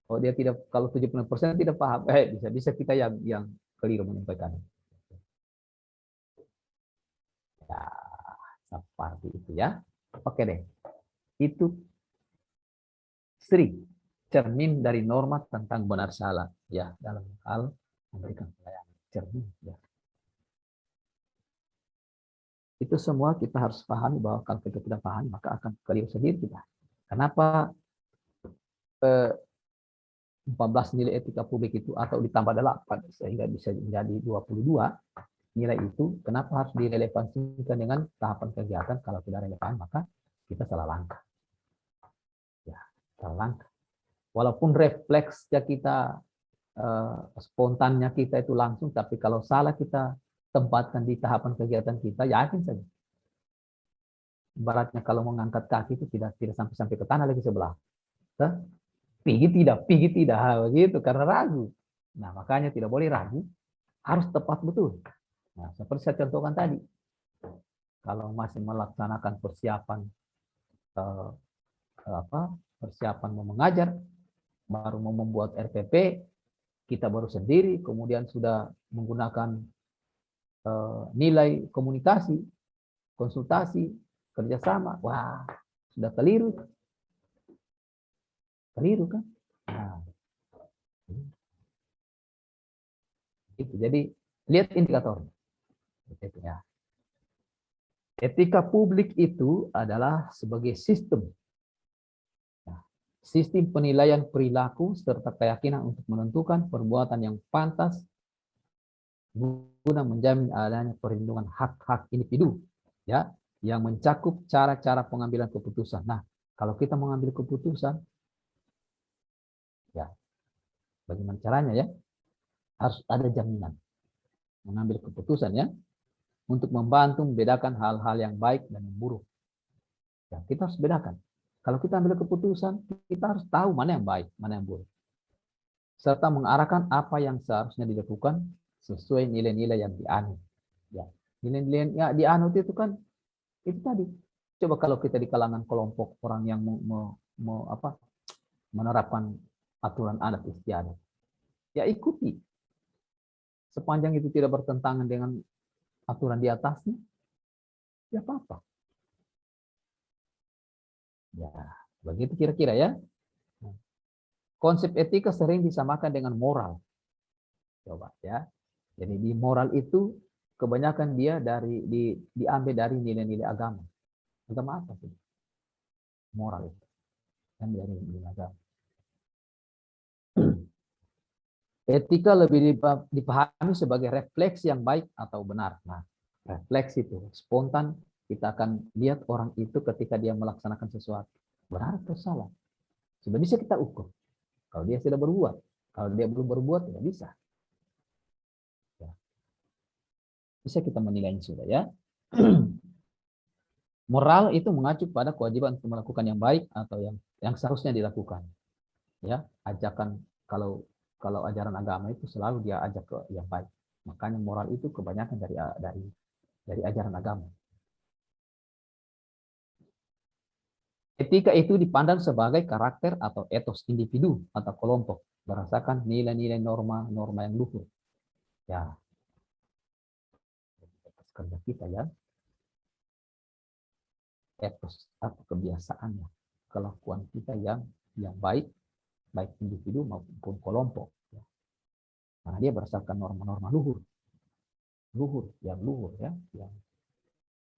Oh, dia kalau 70% tidak paham, bisa kita yang keliru menyampaikan. Ya, seperti itu ya. Oke deh. Itu cermin dari norma tentang benar salah ya dalam hal memberikan pelayanan. Cermin ya. Itu semua kita harus pahami bahwa kalau kita tidak paham maka akan keliru sendiri kita. Kenapa 14 nilai etika publik itu atau ditambah 8 sehingga bisa menjadi 22 nilai itu, kenapa harus direlevansikan dengan tahapan kegiatan? Kalau tidak relevan maka kita salah langkah. Ya, salah langkah. Walaupun refleksnya kita spontannya kita itu langsung, tapi kalau salah kita tempatkan di tahapan kegiatan kita, yakin saja. Ibaratnya kalau mengangkat kaki itu tidak sampai ke tanah lagi sebelah. pergi tidak, begitu karena ragu. Nah, makanya tidak boleh ragu, harus tepat betul. Nah, seperti saya contohkan tadi, kalau masih melaksanakan persiapan persiapan mau mengajar, baru mau membuat RPP, kita baru sendiri, kemudian sudah menggunakan nilai komunikasi, konsultasi, kerjasama, wah sudah keliru kan? Nah, itu. Jadi lihat indikatornya. Itu ya. Etika publik itu adalah sebagai sistem. Nah, sistem penilaian perilaku serta keyakinan untuk menentukan perbuatan yang pantas guna menjamin adanya perlindungan hak-hak individu, ya, yang mencakup cara-cara pengambilan keputusan. Nah, kalau kita mengambil keputusan, ya, bagaimana caranya ya? Harus ada jaminan mengambil keputusan ya, untuk membantu membedakan hal-hal yang baik dan yang buruk. Ya, kita harus bedakan. Kalau kita ambil keputusan, kita harus tahu mana yang baik, mana yang buruk. Serta mengarahkan apa yang seharusnya dilakukan sesuai nilai-nilai yang dianut. Ya, nilai-nilai yang dianut itu kan itu tadi. Coba kalau kita di kalangan kelompok orang yang menerapkan aturan adat istiadat, ya ikuti. Sepanjang itu tidak bertentangan dengan aturan di atasnya, ya apa-apa. Ya, begitu kira-kira ya. Konsep etika sering disamakan dengan moral. Coba ya. Jadi di moral itu kebanyakan dia diambil dari nilai-nilai agama. Agama apa sih? Moral itu. Kan dari nilai agama. Etika lebih dipahami sebagai refleksi yang baik atau benar. Nah, refleksi itu spontan, kita akan lihat orang itu ketika dia melaksanakan sesuatu. Benar atau salah? Sudah bisa kita ukur. Kalau dia sudah berbuat. Kalau dia belum berbuat, tidak bisa. Ya. Bisa kita menilainya sudah ya. Moral itu mengacu pada kewajiban untuk melakukan yang baik atau yang seharusnya dilakukan. Ya, ajakan kalau ajaran agama itu selalu dia ajak ke yang baik. Makanya moral itu kebanyakan dari ajaran agama. Etika itu dipandang sebagai karakter atau etos individu atau kelompok berdasarkan nilai-nilai norma yang luhur. Ya, etos kerja kita ya, etos atau kebiasaannya, kelakuan kita yang baik individu maupun kelompok. Karena dia berdasarkan norma-norma luhur ya,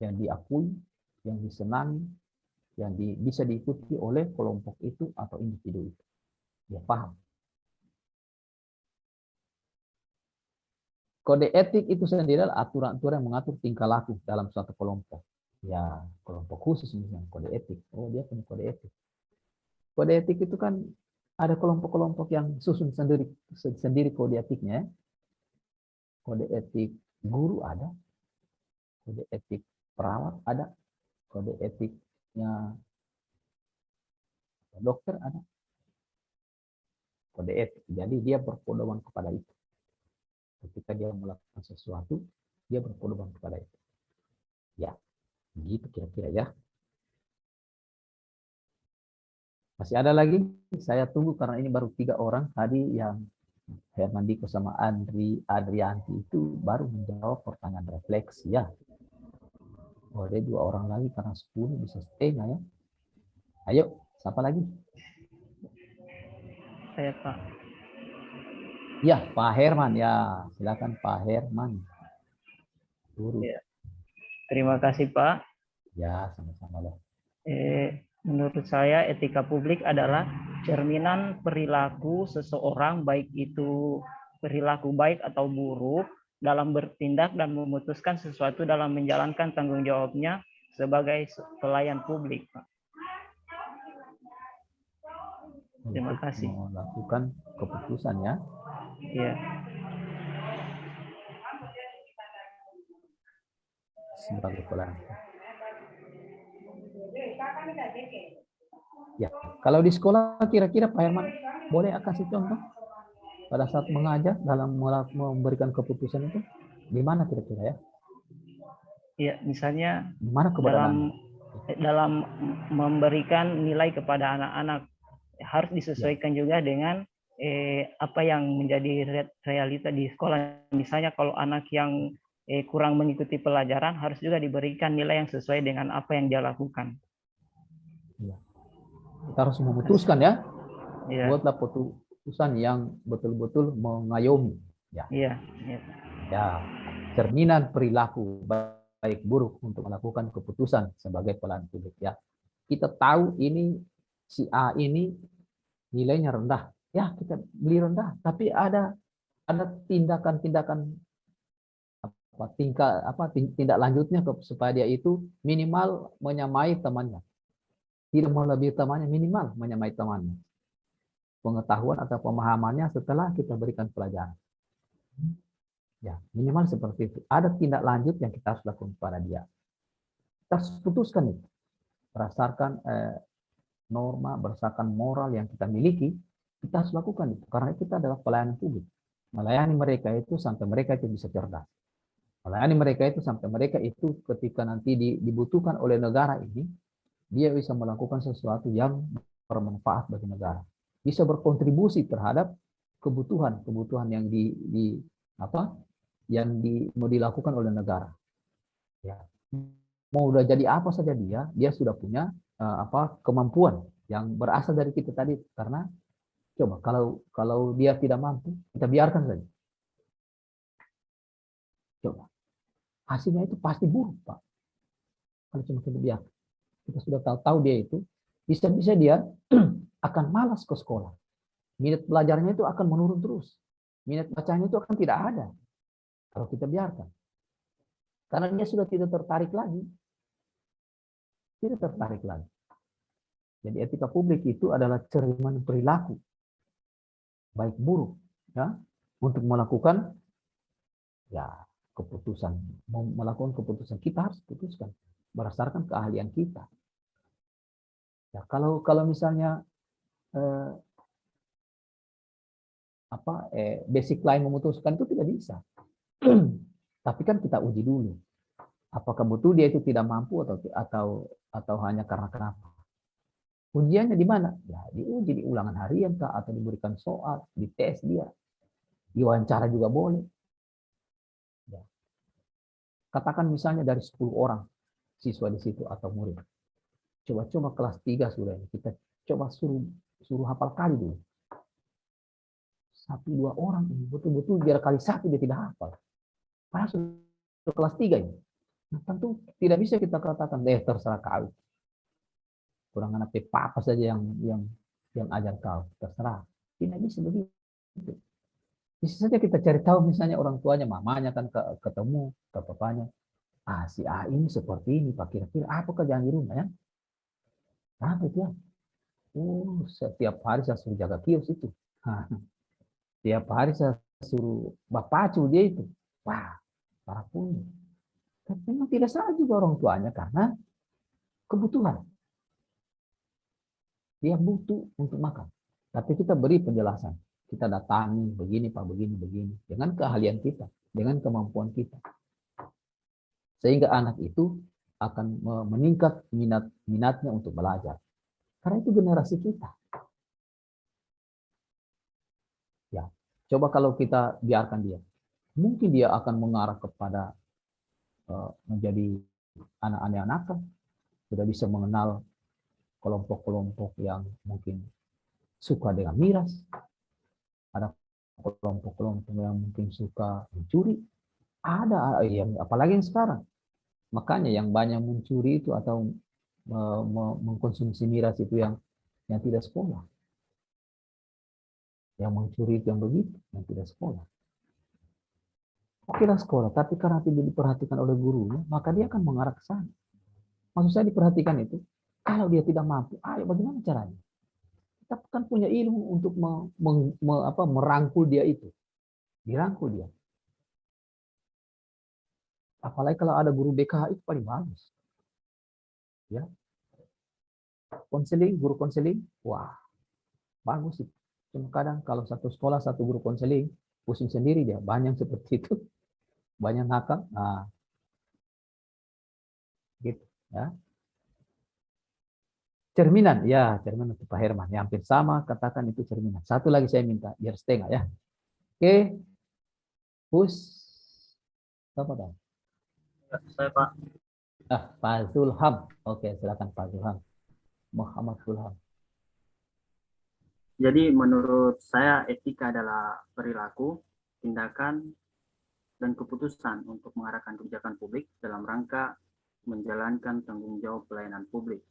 yang diakui, yang disenangi, yang bisa diikuti oleh kelompok itu atau individu itu. Dia paham. Kode etik itu sendiri adalah aturan-aturan yang mengatur tingkah laku dalam suatu kelompok. Ya, kelompok khusus misalnya kode etik. Oh, dia punya kode etik. Kode etik itu kan ada kelompok-kelompok yang susun sendiri kode etiknya. Kode etik guru ada, kode etik perawat ada, kode etiknya dokter ada, kode etik. Jadi dia berpedoman kepada itu. Ketika dia melakukan sesuatu, dia berpedoman kepada itu. Ya, gitu kira-kira ya. Masih ada lagi? Saya tunggu karena ini baru 3 orang. Tadi yang Herman Diko sama Adrianti itu baru menjawab pertanyaan refleksi ya. Oh, ada 2 orang lagi karena 10 bisa setengah ya. Ayo, siapa lagi? Saya Pak. Ya, Pak Herman ya. Silakan Pak Herman. Ya. Terima kasih Pak. Ya, sama-sama loh. Menurut saya etika publik adalah cerminan perilaku seseorang, baik itu perilaku baik atau buruk, dalam bertindak dan memutuskan sesuatu dalam menjalankan tanggung jawabnya sebagai pelayan publik, Pak. Terima kasih. Melakukan keputusan ya. Iya. Sebagai pelayan. Ya, kalau di sekolah kira-kira Pak Herman boleh kasih contoh pada saat mengajar dalam memberikan keputusan itu gimana kira-kira ya? Ya, misalnya Gimana dalam keberadaannya? memberikan nilai kepada anak-anak harus disesuaikan juga dengan apa yang menjadi realita di sekolah. Misalnya kalau anak yang kurang mengikuti pelajaran harus juga diberikan nilai yang sesuai dengan apa yang dia lakukan. Ya. Kita harus memutuskan ya. Ya. Buatlah keputusan yang betul-betul mengayomi. Ya. Iya. Ya. Cerminan perilaku baik buruk untuk melakukan keputusan sebagai pelayan publik ya. Kita tahu ini si A ini nilainya rendah. Ya, kita beli rendah, tapi ada tindakan-tindakan tindak lanjutnya supaya dia itu minimal menyamai temannya. Tidak melebihi temannya, minimal menyamai temannya. Pengetahuan atau pemahamannya setelah kita berikan pelajaran. Ya, minimal seperti itu. Ada tindak lanjut yang kita harus lakukan kepada dia. Kita harus putuskan itu. Berdasarkan norma, berdasarkan moral yang kita miliki, kita harus lakukan itu. Karena kita adalah pelayan publik. Melayani mereka itu sampai mereka itu bisa cerdas. Melayani mereka itu sampai mereka itu ketika nanti dibutuhkan oleh negara ini, dia bisa melakukan sesuatu yang bermanfaat bagi negara. Bisa berkontribusi terhadap kebutuhan yang mau dilakukan oleh negara. Ya. Mau udah jadi apa saja dia sudah punya kemampuan yang berasal dari kita tadi. Karena coba kalau dia tidak mampu, kita biarkan saja. Coba. Hasilnya itu pasti buruk, Pak. Kalau cuma kita biarkan. Kita sudah tahu dia itu, bisa-bisa dia akan malas ke sekolah. Minat belajarnya itu akan menurun terus. Minat bacanya itu akan tidak ada. Kalau kita biarkan. Karena dia sudah tidak tertarik lagi. Tidak tertarik lagi. Jadi etika publik itu adalah cerminan perilaku. Baik buruk. Ya, untuk melakukan keputusan. Melakukan keputusan. Kita harus putuskan. Berdasarkan keahlian kita. Ya, kalau misalnya basic line memutuskan itu tidak bisa. Tapi kan kita uji dulu. Apakah betul dia itu tidak mampu atau hanya karena kenapa? Ujiannya di mana? Ya, diuji di ulangan harian kah, atau diberikan soal, dites dia. Diwawancara juga boleh. Ya. Katakan misalnya dari 10 orang siswa di situ atau murid. Coba kelas 3 sudah kita coba suruh hafal kali dulu. 1-2 orang ini betul-betul biar kali 1 dia tidak hafal. Padahal sudah kelas 3 ini. Nah, tentu tidak bisa kita katakan terserah kau. Kurang anak apa saja yang ajar kau, terserah. Tidak bisa begitu. Bisa saja kita cari tahu misalnya orang tuanya, mamanya kan ketemu ke papanya. Si A ini seperti ini, Pak, kira-kira apa kerjaan di rumah ya? Apa itu ya? Setiap hari saya suruh jaga kios itu. Setiap hari saya suruh bapacu dia itu. Wah, para punya. Tapi memang tidak salah juga orang tuanya karena kebutuhan. Dia butuh untuk makan. Tapi kita beri penjelasan. Kita datangi, begini Pak, begini. Dengan keahlian kita, dengan kemampuan kita. Sehingga anak itu akan meningkat minatnya untuk belajar. Karena itu generasi kita. Ya, coba kalau kita biarkan dia, mungkin dia akan mengarah kepada menjadi anak-anak yang nakal, sudah bisa mengenal kelompok-kelompok yang mungkin suka dengan miras, ada kelompok-kelompok yang mungkin suka mencuri, ada yang apalagi yang sekarang. Makanya yang banyak mencuri itu atau mengkonsumsi miras itu yang tidak sekolah. Yang mencuri itu yang begitu, yang tidak sekolah. Okelah sekolah, tapi karena tidak diperhatikan oleh gurunya, maka dia akan mengarah ke sana. Maksud saya diperhatikan itu, kalau dia tidak mampu, ayo bagaimana caranya? Kita kan punya ilmu untuk merangkul dia itu. Dirangkul dia. Apalagi kalau ada guru BKH itu paling bagus. Ya. konseling, guru konseling, wah bagus sih. Cuma kadang kalau satu sekolah satu guru konseling pusing sendiri dia, banyak seperti itu, banyak nakal. Nah, gitu ya. Cerminan, ya cerminan untuk Pak Herman, ya, hampir sama, katakan itu cerminan. Satu lagi saya minta biar setengah ya. Oke, apa Pak? Saya Pak. Pak Zulham. Oke, silakan Pak Zulham. Muhammad Zulham. Jadi menurut saya etika adalah perilaku, tindakan, dan keputusan untuk mengarahkan kebijakan publik dalam rangka menjalankan tanggung jawab pelayanan publik.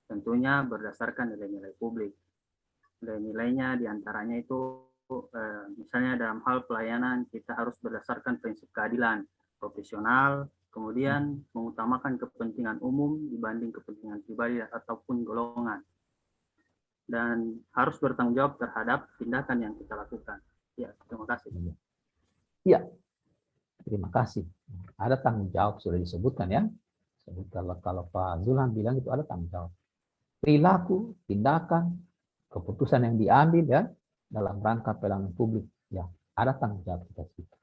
Tentunya berdasarkan nilai-nilai publik. Nilai-nilainya diantaranya itu misalnya dalam hal pelayanan kita harus berdasarkan prinsip keadilan, profesional, kemudian mengutamakan kepentingan umum dibanding kepentingan pribadi ataupun golongan. Dan harus bertanggung jawab terhadap tindakan yang kita lakukan. Ya, terima kasih. Ya, terima kasih. Ada tanggung jawab sudah disebutkan ya. Kalau Pak Zulham bilang itu ada tanggung jawab. Perilaku, tindakan, keputusan yang diambil ya dalam rangka pelayanan publik ya ada tanggung jawab kita situ.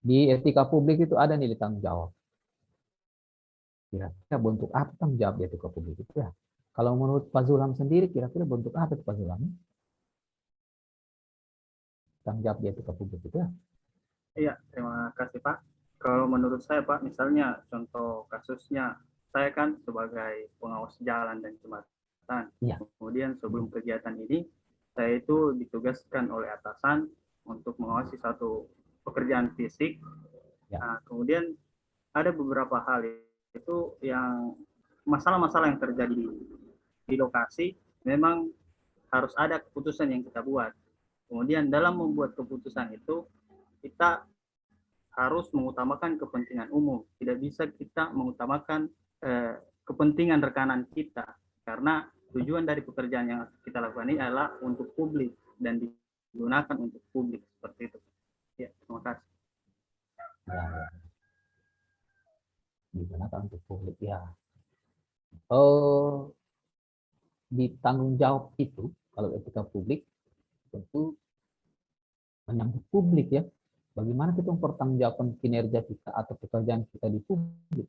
Di etika publik itu ada nilai tanggung jawab. Kira-kira bentuk apa tanggung jawab di etika publik itu ya? Kalau menurut Pak Zulham sendiri kira-kira bentuk apa itu Pak Zulham? Tanggung jawab di etika publik itu ya? Iya, terima kasih Pak. Kalau menurut saya Pak, misalnya contoh kasusnya, saya kan sebagai pengawas jalan dan jembatan. Ya. Kemudian sebelum kegiatan ini, saya itu ditugaskan oleh atasan untuk mengawasi satu pekerjaan fisik. Ya. Nah, kemudian ada beberapa hal itu yang masalah-masalah yang terjadi di lokasi, memang harus ada keputusan yang kita buat. Kemudian dalam membuat keputusan itu, kita harus mengutamakan kepentingan umum. Tidak bisa kita mengutamakan kepentingan rekanan kita, karena tujuan dari pekerjaan yang kita lakukan ini adalah untuk publik dan digunakan untuk publik seperti itu. Ya, terima kasih. Ya. Digunakan untuk publik ya. Di tanggung jawab itu kalau etika publik tentu menyangkut publik ya. Bagaimana kita mempertanggungjawabkan kinerja kita atau pekerjaan kita di publik.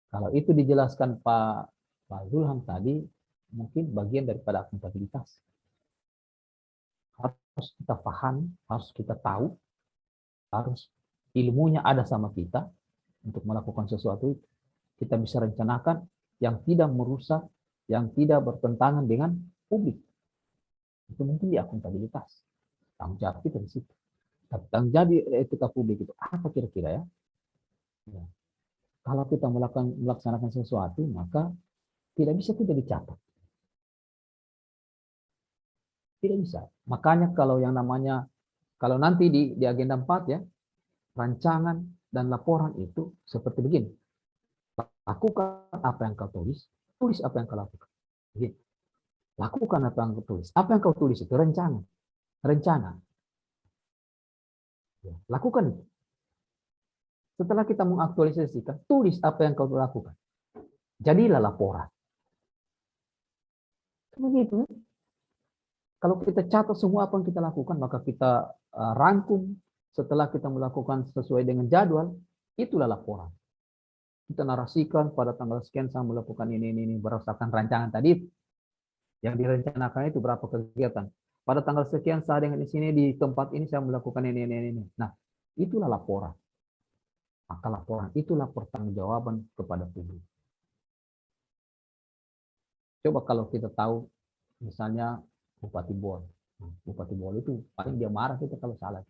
Kalau itu dijelaskan Pak Zulham tadi, mungkin bagian daripada akuntabilitas. Harus kita paham, harus kita tahu, harus ilmunya ada sama kita untuk melakukan sesuatu itu. Kita bisa rencanakan yang tidak merusak, yang tidak bertentangan dengan publik. Itu mungkin di akuntabilitas. Tanggung jawab kita di situ. Tapi tanggung jawab etika publik itu apa kira-kira ya? Ya. Kalau kita melaksanakan sesuatu, maka tidak bisa tidak dicatat. Tidak bisa. Makanya kalau yang namanya, kalau nanti di agenda 4 ya, rancangan dan laporan itu seperti begini. Lakukan apa yang kau tulis apa yang kau lakukan. Begini. Lakukan apa yang kau tulis. Apa yang kau tulis itu rencana. Ya, lakukan itu. Setelah kita mengaktualisasikan, tulis apa yang kau lakukan. Jadilah laporan. Begitu. Kalau kita catat semua apa yang kita lakukan, maka kita rangkum setelah kita melakukan sesuai dengan jadwal, itulah laporan. Kita narasikan pada tanggal sekian saya melakukan ini berdasarkan rancangan tadi. Yang direncanakan itu berapa kegiatan. Pada tanggal sekian saya dengan di sini di tempat ini saya melakukan ini. Nah, itulah laporan. Maka laporan itulah pertanggungjawaban kepada publik. Coba kalau kita tahu, misalnya Bupati Bol. Bupati Bol itu paling dia marah kita kalau salah.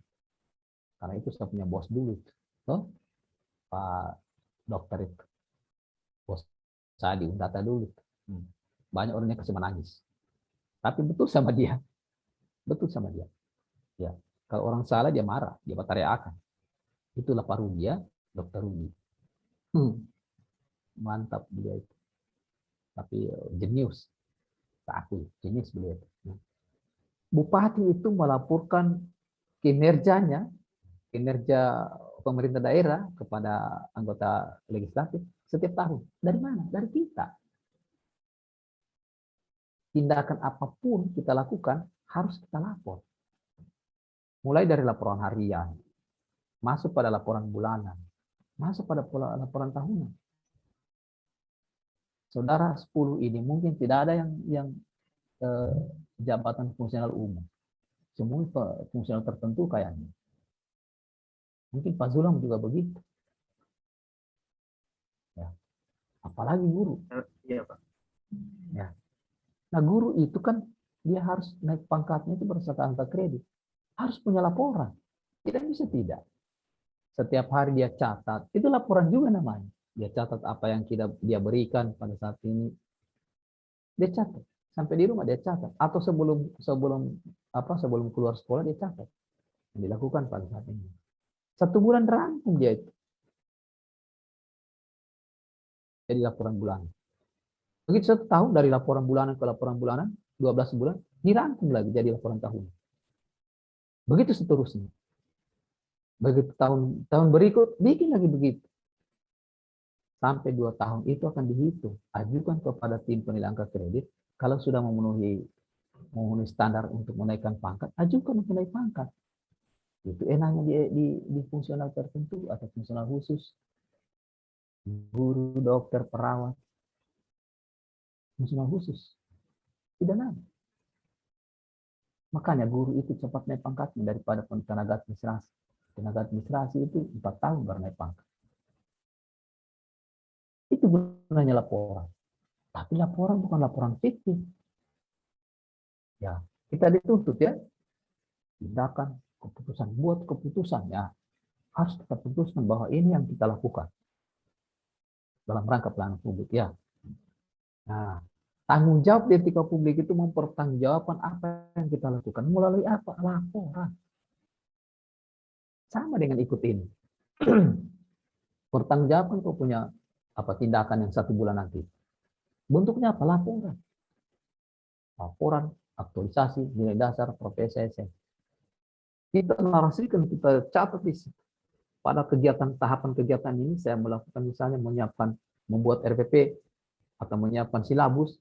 Karena itu saya punya bos dulu. Pak Dokter itu. Bos saya di Undata dulu. Banyak orangnya kasih menangis. Tapi betul sama dia. Ya. Kalau orang salah dia marah, dia berteriakan. Itulah Pak Rudi ya. Dokter Rudi. Mantap beliau itu. Tapi jenius. Aku jenius beliau itu. Bupati itu melaporkan kinerja pemerintah daerah kepada anggota legislatif setiap tahun. Dari mana? Dari kita. Tindakan apapun kita lakukan harus kita lapor. Mulai dari laporan harian, masuk pada laporan bulanan, masuk pada laporan tahunan. Saudara 10 ini mungkin tidak ada yang jabatan fungsional umum. Semua fungsional tertentu kayaknya. Mungkin Pak Zulam juga begitu. Ya. Apalagi guru. Iya, Pak. Ya. Nah, guru itu kan dia harus naik pangkatnya itu berdasarkan angka kredit. Harus punya laporan. Tidak bisa tidak. Setiap hari dia catat. Itu laporan juga namanya. Dia catat apa yang dia berikan pada saat ini. Dia catat. Sampai di rumah dia catat. Atau sebelum keluar sekolah dia catat. Yang dilakukan pada saat ini. 1 bulan rangkum dia itu. Jadi laporan bulanan. Begitu 1 tahun dari laporan bulanan ke laporan bulanan, 12 bulan, dirangkum lagi jadi laporan tahunan. Begitu seterusnya. Begitu tahun berikut, bikin lagi begitu. Sampai 2 tahun itu akan dihitung. Ajukan kepada tim penilai angka kredit. Kalau sudah memenuhi standar untuk menaikkan pangkat, ajukan untuk naik pangkat. Itu enaknya di fungsional tertentu atau fungsional khusus. Guru, dokter, perawat. Fungsional khusus. Tidak ada. Makanya guru itu cepat naik pangkatnya daripada tenaga administrasi. Tenaga administrasi itu 4 tahun baru naik pangkat. Itu gunanya laporan. Tapi laporan bukan laporan fiktif. Ya, kita dituntut ya. Tindakan, keputusan. Buat keputusan ya. Harus kita putuskan bahwa ini yang kita lakukan. Dalam rangka pelayanan publik ya. Nah, tanggung jawab di etika publik itu mempertanggungjawabkan apa yang kita lakukan. Melalui apa? Laporan. Sama dengan ikut ini. Pertanggungjawabkan kau punya tindakan yang 1 bulan nanti. Bentuknya apa? Laporan. Laporan, aktualisasi, nilai dasar, profesi, SSN. Kita narasikan, kita catat di situ. Pada tahapan kegiatan ini saya melakukan misalnya membuat RPP atau menyiapkan silabus,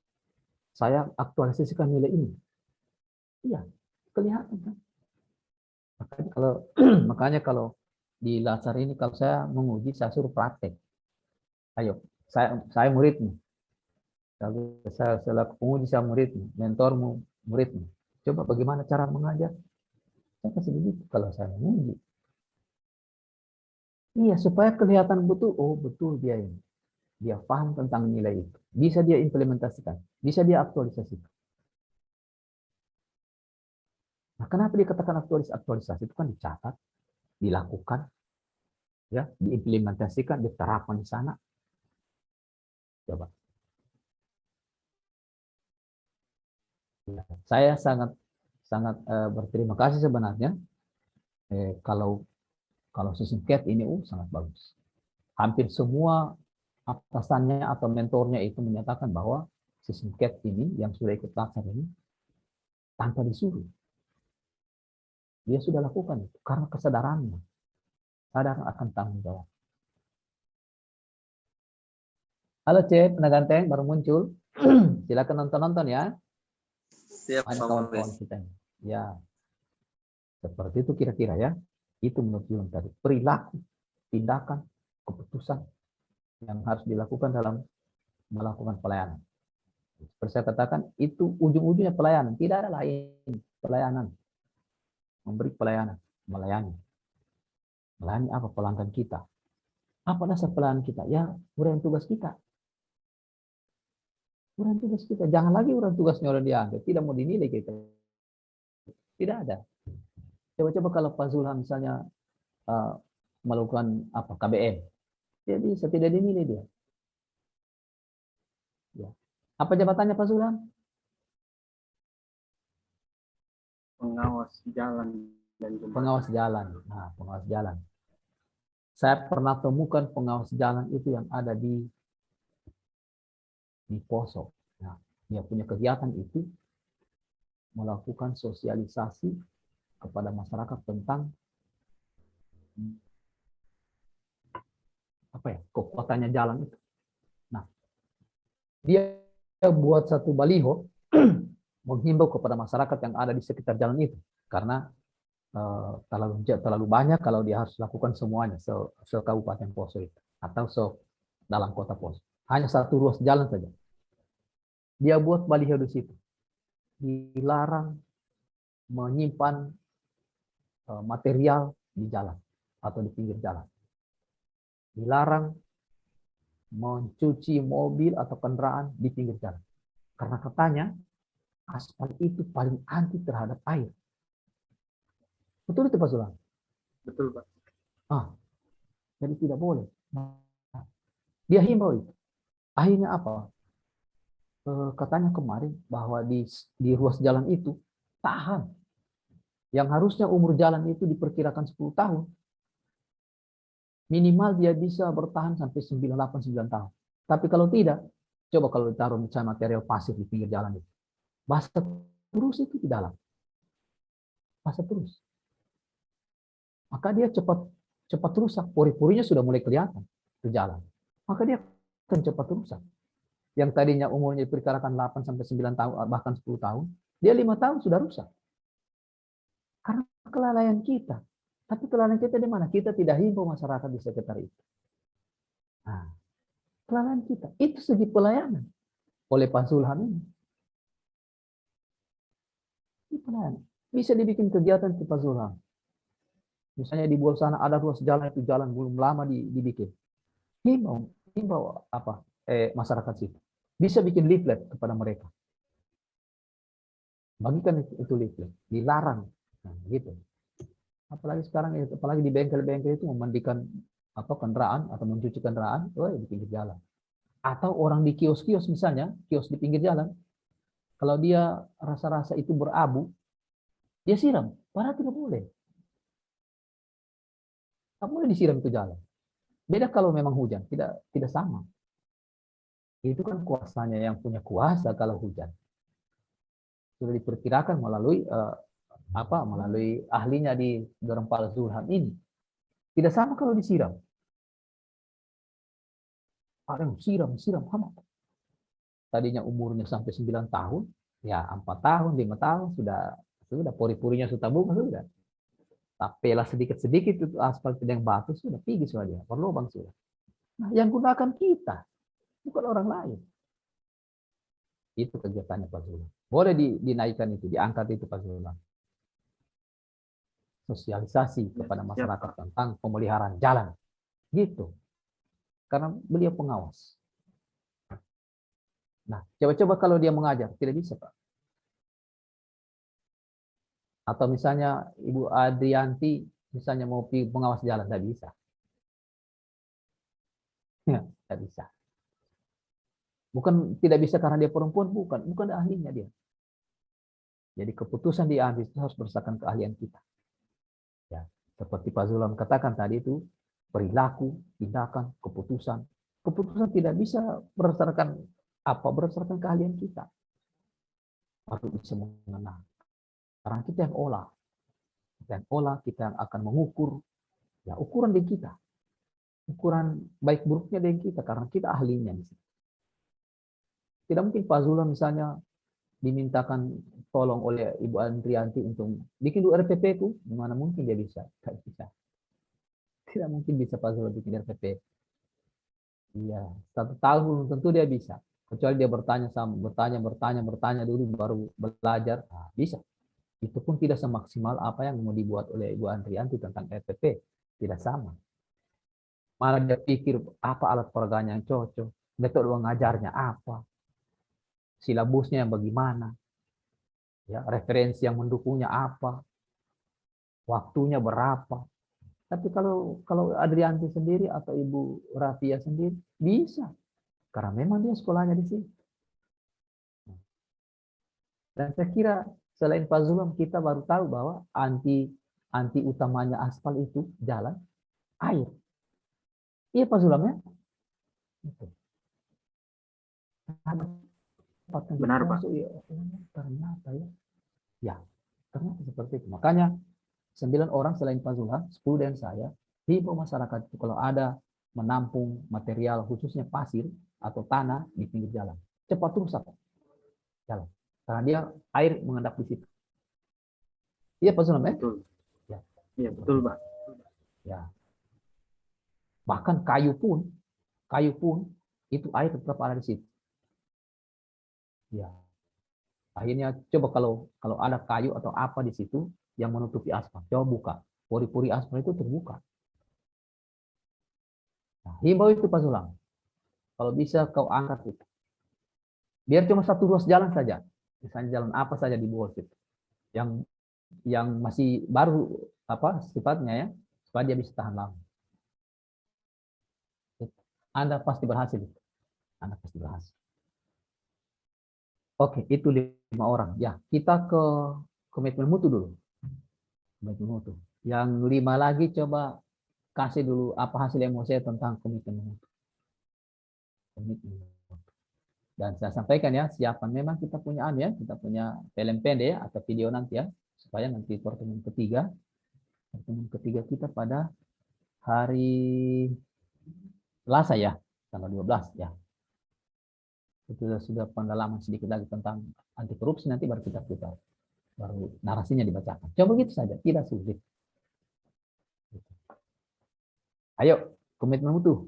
saya aktualisasikan nilai ini. Iya, kelihatan kan? Makanya kalau di Lasar ini kalau saya menguji, saya suruh praktek. Ayo, saya muridmu. Kalau saya selaku penguji, saya muridmu, mentormu, muridmu. Coba bagaimana cara mengajar? Saya kasih begitu kalau saya menguji. Iya, supaya kelihatan betul, oh betul dia ini. Dia paham tentang nilai itu. Bisa dia implementasikan, bisa dia aktualisasikan. Nah, kenapa dikatakan aktualisasi? Itu kan dicatat, dilakukan, ya, diimplementasikan, diterapkan di sana. Coba. Ya, saya sangat berterima kasih sebenarnya kalau sistem CAT ini sangat bagus. Hampir semua atasannya atau mentornya itu menyatakan bahwa sistem CAT ini yang sudah ikut Lasar ini tanpa disuruh. Dia sudah lakukan itu karena kesadarannya. Sadar akan tanggung jawab. Halo C, peneganteng baru muncul. Silakan nonton ya. Siap, Ada Pak kawan-kawan Mabes. kita. Ya. Seperti itu kira-kira ya. Itu menurut Yun tadi. Perilaku, tindakan, keputusan yang harus dilakukan dalam melakukan pelayanan. Seperti saya katakan, itu ujung-ujungnya pelayanan. Tidak ada lain pelayanan. Memberi pelayanan, melayani. Melayani apa? Pelanggan kita. Apa dasar pelayanan kita? Ya, uraian tugas kita. Uraian tugas kita. Jangan lagi uraian tugasnya orang dianggap. Tidak mau dinilai kita. Tidak ada. Coba-coba kalau Pak Zulham misalnya melakukan KBM. Dia bisa tidak dinilai dia. Ya. Apa jabatannya Pak Zulham? Pengawas jalan dan jembatan. Pengawas jalan. Nah, pengawas jalan. Saya pernah temukan pengawas jalan itu yang ada di Poso. Nah, dia punya kegiatan itu melakukan sosialisasi kepada masyarakat tentang kekuatannya jalan itu. Dia buat satu baliho menghimbau kepada masyarakat yang ada di sekitar jalan itu, karena terlalu banyak kalau dia harus lakukan semuanya se Kabupaten Poso itu atau dalam kota Poso. Hanya satu ruas jalan saja. Dia buat baliho di situ. Dilarang menyimpan material di jalan atau di pinggir jalan. Dilarang mencuci mobil atau kendaraan di pinggir jalan. Karena katanya aspal itu paling anti terhadap air. Betul itu Pak Sulang? Betul, Pak. Jadi tidak boleh. Dia himbau itu. Akhirnya apa? Katanya kemarin bahwa di ruas jalan itu tahan. Yang harusnya umur jalan itu diperkirakan 10 tahun. Minimal dia bisa bertahan sampai 9 tahun. Tapi kalau tidak, coba kalau ditaruh misalnya material pasir di pinggir jalan itu. Basah terus itu di dalam. Basah terus. Maka dia cepat rusak. Pori-porinya sudah mulai kelihatan di jalan. Maka dia akan cepat rusak. Yang tadinya umurnya diperkirakan 8 sampai 9 tahun, bahkan 10 tahun, dia 5 tahun sudah rusak. Karena kelalaian kita. Tapi kelalaian kita di mana? Kita tidak himbau masyarakat di sekitar itu. Nah, kelalaian kita. Itu segi pelayanan oleh Pak Zulham ini. Ini pelayanan. Bisa dibikin kegiatan ke Pak Zulham. Misalnya di bawah sana ada ruas jalan, itu jalan belum lama dibikin. Himbau apa? Masyarakat situ. Bisa bikin leaflet kepada mereka. Bagikan itu leaflet. Dilarang. Nah, gitu. Apalagi sekarang, apalagi di bengkel-bengkel itu memandikan kendaraan atau mencuci kendaraan, di pinggir jalan. Atau orang di kios-kios misalnya, kios di pinggir jalan, kalau dia rasa-rasa itu berabu, dia siram. Padahal tidak boleh. Tak boleh disiram ke jalan. Beda kalau memang hujan, tidak sama. Itu kan kuasanya yang punya kuasa kalau hujan. Sudah diperkirakan melalui melalui ahlinya di Dorong Pak Zulham ini. Tidak sama kalau disiram. Ada yang siram amat. Tadinya umurnya sampai 9 tahun, ya 4 tahun, 5 tahun sudah pori-porinya sudah buka sudah. Tapelah sedikit-sedikit itu aspal yang batu sudah pergi sudah, berlubang sudah. Nah, yang gunakan kita, bukan orang lain. Itu kegiatannya Pak Zulham. Boleh dinaikkan itu, diangkat itu Pak Zulham. Sosialisasi kepada masyarakat tentang pemeliharaan jalan. Gitu. Karena beliau pengawas. Nah, coba-coba kalau dia mengajar, tidak bisa, Pak. Atau misalnya Ibu Adrianti, misalnya mau pengawas jalan, tidak bisa. Ya, tidak bisa. Bukan tidak bisa karena dia perempuan, bukan ahlinya dia. Jadi keputusan diambil itu harus berdasarkan keahlian kita. Ya, seperti Pak Zulham katakan tadi itu, perilaku, tindakan, keputusan. Keputusan tidak bisa berdasarkan berdasarkan keahlian kita. Harus bisa mengenal. Karena kita yang olah. Kita yang akan mengukur. Ya, ukuran di kita. Ukuran baik buruknya di kita, karena kita ahlinya. Tidak mungkin Pak Zulham misalnya dimintakan tolong oleh Ibu Andrianti untuk bikin RPP itu, mana mungkin dia bisa? Tidak bisa. Tidak mungkin bisa Pak Zulham bikin RPP. Iya, 1 tahun belum tentu dia bisa. Kecuali dia bertanya dulu baru belajar. Nah, bisa. Itu pun tidak semaksimal apa yang mau dibuat oleh Ibu Andrianti tentang RPP. Tidak sama. Malah dia pikir apa alat peraganya yang cocok, metode mengajarnya apa, silabusnya yang bagaimana, ya, referensi yang mendukungnya apa, waktunya berapa. Tapi kalau Adrianti sendiri atau Ibu Rafia sendiri bisa, karena memang dia sekolahnya di sini. Dan saya kira selain Pak Zulham, kita baru tahu bahwa anti utamanya aspal itu jalan, air. Iya Pak Zulham ya? Benar Pak. Ternyata ya. Ya, ternyata seperti itu. Makanya 9 orang selain Pak Zulham, 10 dan saya, himbau masyarakat itu kalau ada menampung material khususnya pasir atau tanah di pinggir jalan. cepat rusak jalan. Karena dia air mengendap di situ. Iya Pak Sulam, ya? Betul. Ya. Iya, betul, Pak. Ya. Bahkan kayu pun itu air tetap ada di situ. Ya. Akhirnya coba kalau ada kayu atau apa di situ yang menutupi aspal, coba buka. Pori-pori aspal itu terbuka. Nah, himbau itu Pak Sulam. Kalau bisa kau angkat itu. Biar cuma satu ruas jalan saja. Misalnya jalan apa saja di bawah situ. Yang masih baru apa sifatnya ya, supaya dia bisa tahan lama. Anda pasti berhasil. Anda pasti berhasil. Oke, itu 5 orang. Ya, kita ke komitmen mutu dulu. Komitmen mutu. Yang 5 lagi coba kasih dulu apa hasil emosi tentang komitmen mutu. Komitmen mutu. Dan saya sampaikan ya, siapan memang kita punya kita punya film pendek ya, atau video nanti ya, supaya nanti pertemuan ketiga kita pada hari Selasa ya, tanggal 12 ya. Itu sudah pendalaman sedikit lagi tentang anti korupsi, nanti baru kita baru narasinya dibacakan. Coba gitu saja, tidak sulit. Ayo, komitmen mutu.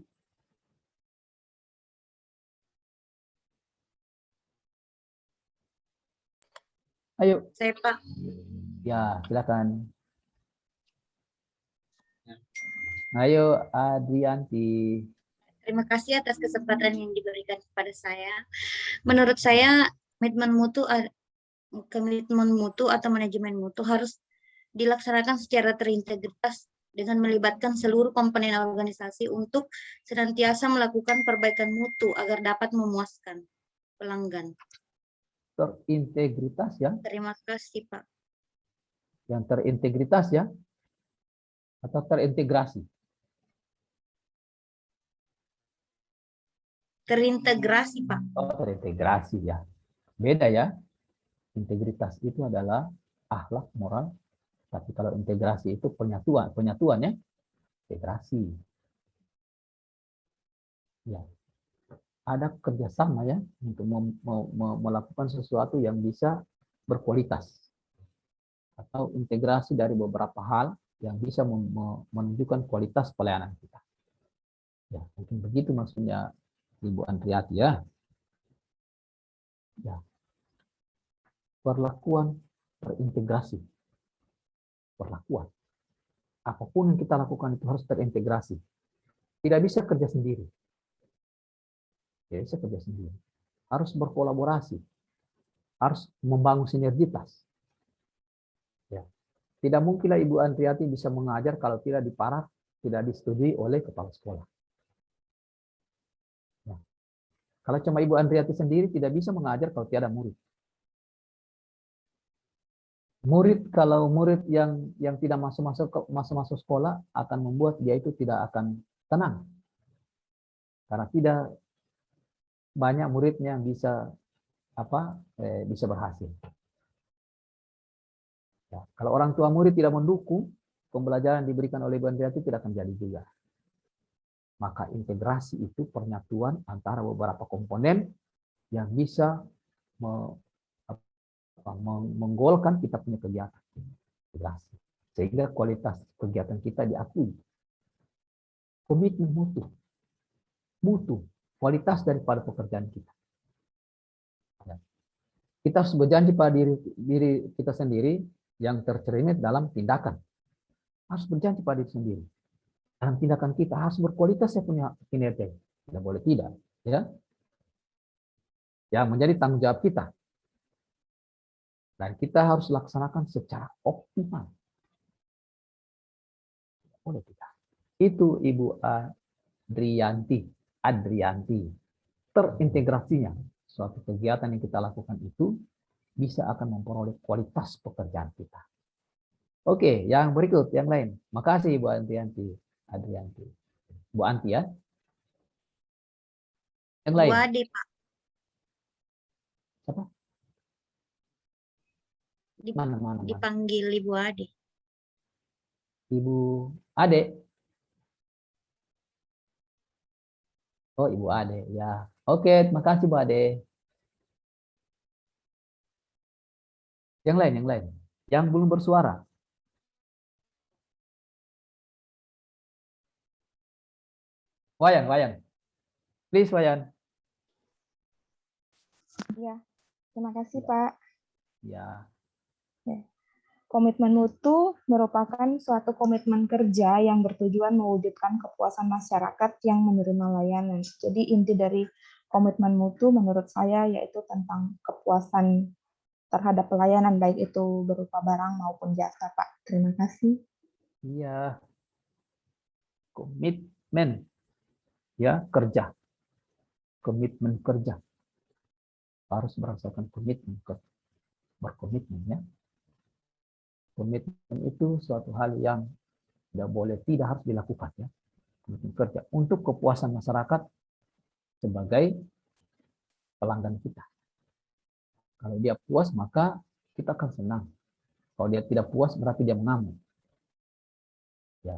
Ayo. Saya Pak. Ya, silakan. Ayo, Adrianti. Terima kasih atas kesempatan yang diberikan kepada saya. Menurut saya, komitmen mutu atau manajemen mutu harus dilaksanakan secara terintegritas dengan melibatkan seluruh komponen organisasi untuk senantiasa melakukan perbaikan mutu agar dapat memuaskan pelanggan. Terintegritas ya. Terima kasih, Pak. Yang terintegritas ya. Atau terintegrasi. Terintegrasi, Pak. Oh, terintegrasi ya. Beda ya. Integritas itu adalah akhlak moral. Tapi kalau integrasi itu penyatuan ya. Integrasi. Ya. Ada kerjasama ya untuk melakukan sesuatu yang bisa berkualitas. Atau integrasi dari beberapa hal yang bisa menunjukkan kualitas pelayanan kita. Ya, mungkin begitu maksudnya Ibu Andriati ya. Ya. Perlakuan terintegrasi. Perlakuan. Apapun yang kita lakukan itu harus terintegrasi. Tidak bisa kerja sendiri. Tidak bisa kerja sendiri. Harus berkolaborasi. Harus membangun sinergitas. Ya. Tidak mungkinlah Ibu Andriati bisa mengajar kalau tidak tidak disetujui oleh kepala sekolah. Ya. Kalau cuma Ibu Andriati sendiri tidak bisa mengajar kalau tiada murid. Kalau murid yang tidak masuk sekolah akan membuat dia itu tidak akan tenang. Karena tidak banyak muridnya yang bisa bisa berhasil. Ya, kalau orang tua murid tidak mendukung, pembelajaran diberikan oleh Ibu Andriati tidak akan jadi juga. Maka integrasi itu penyatuan antara beberapa komponen yang bisa menggolkan kita punya kegiatan. Integrasi. Sehingga kualitas kegiatan kita diakui. Komitmen mutu. Mutu. Kualitas daripada pekerjaan kita. Ya. Kita harus berjanji pada diri kita sendiri yang tercermin dalam tindakan. Harus berjanji pada diri sendiri. Dalam tindakan kita harus berkualitas ya punya kinerja. Tidak boleh tidak. Ya. Yang menjadi tanggung jawab kita. Dan kita harus laksanakan secara optimal. Tidak boleh tidak. Itu Ibu Adrianti. Terintegrasinya. Suatu kegiatan yang kita lakukan itu bisa akan memperoleh kualitas pekerjaan kita. Oke, yang berikut, yang lain. Makasih Ibu Adrianti. Bu Anti ya. Yang lain. Bu Ade, Pak. Siapa? Mana? Dipanggil Ibu Ade. Ibu Ade. Oh, Ibu Ade, ya. Oke, terima kasih Bu Ade. Yang lain, yang lain. Yang belum bersuara. Wayan, Wayan. Please, Wayan. Ya, terima kasih Pak. Ya. Komitmen mutu merupakan suatu komitmen kerja yang bertujuan mewujudkan kepuasan masyarakat yang menerima layanan. Jadi inti dari komitmen mutu menurut saya yaitu tentang kepuasan terhadap pelayanan, baik itu berupa barang maupun jasa, Pak. Terima kasih. Iya. Komitmen. Ya, kerja. Komitmen kerja. Harus berdasarkan komitmen. Berkomitmen, ya. Komitmen itu suatu hal yang tidak boleh, tidak harus dilakukan, ya. Komitmen kerja untuk kepuasan masyarakat sebagai pelanggan kita. Kalau dia puas, maka kita akan senang. Kalau dia tidak puas, berarti dia mengamuk. Ya.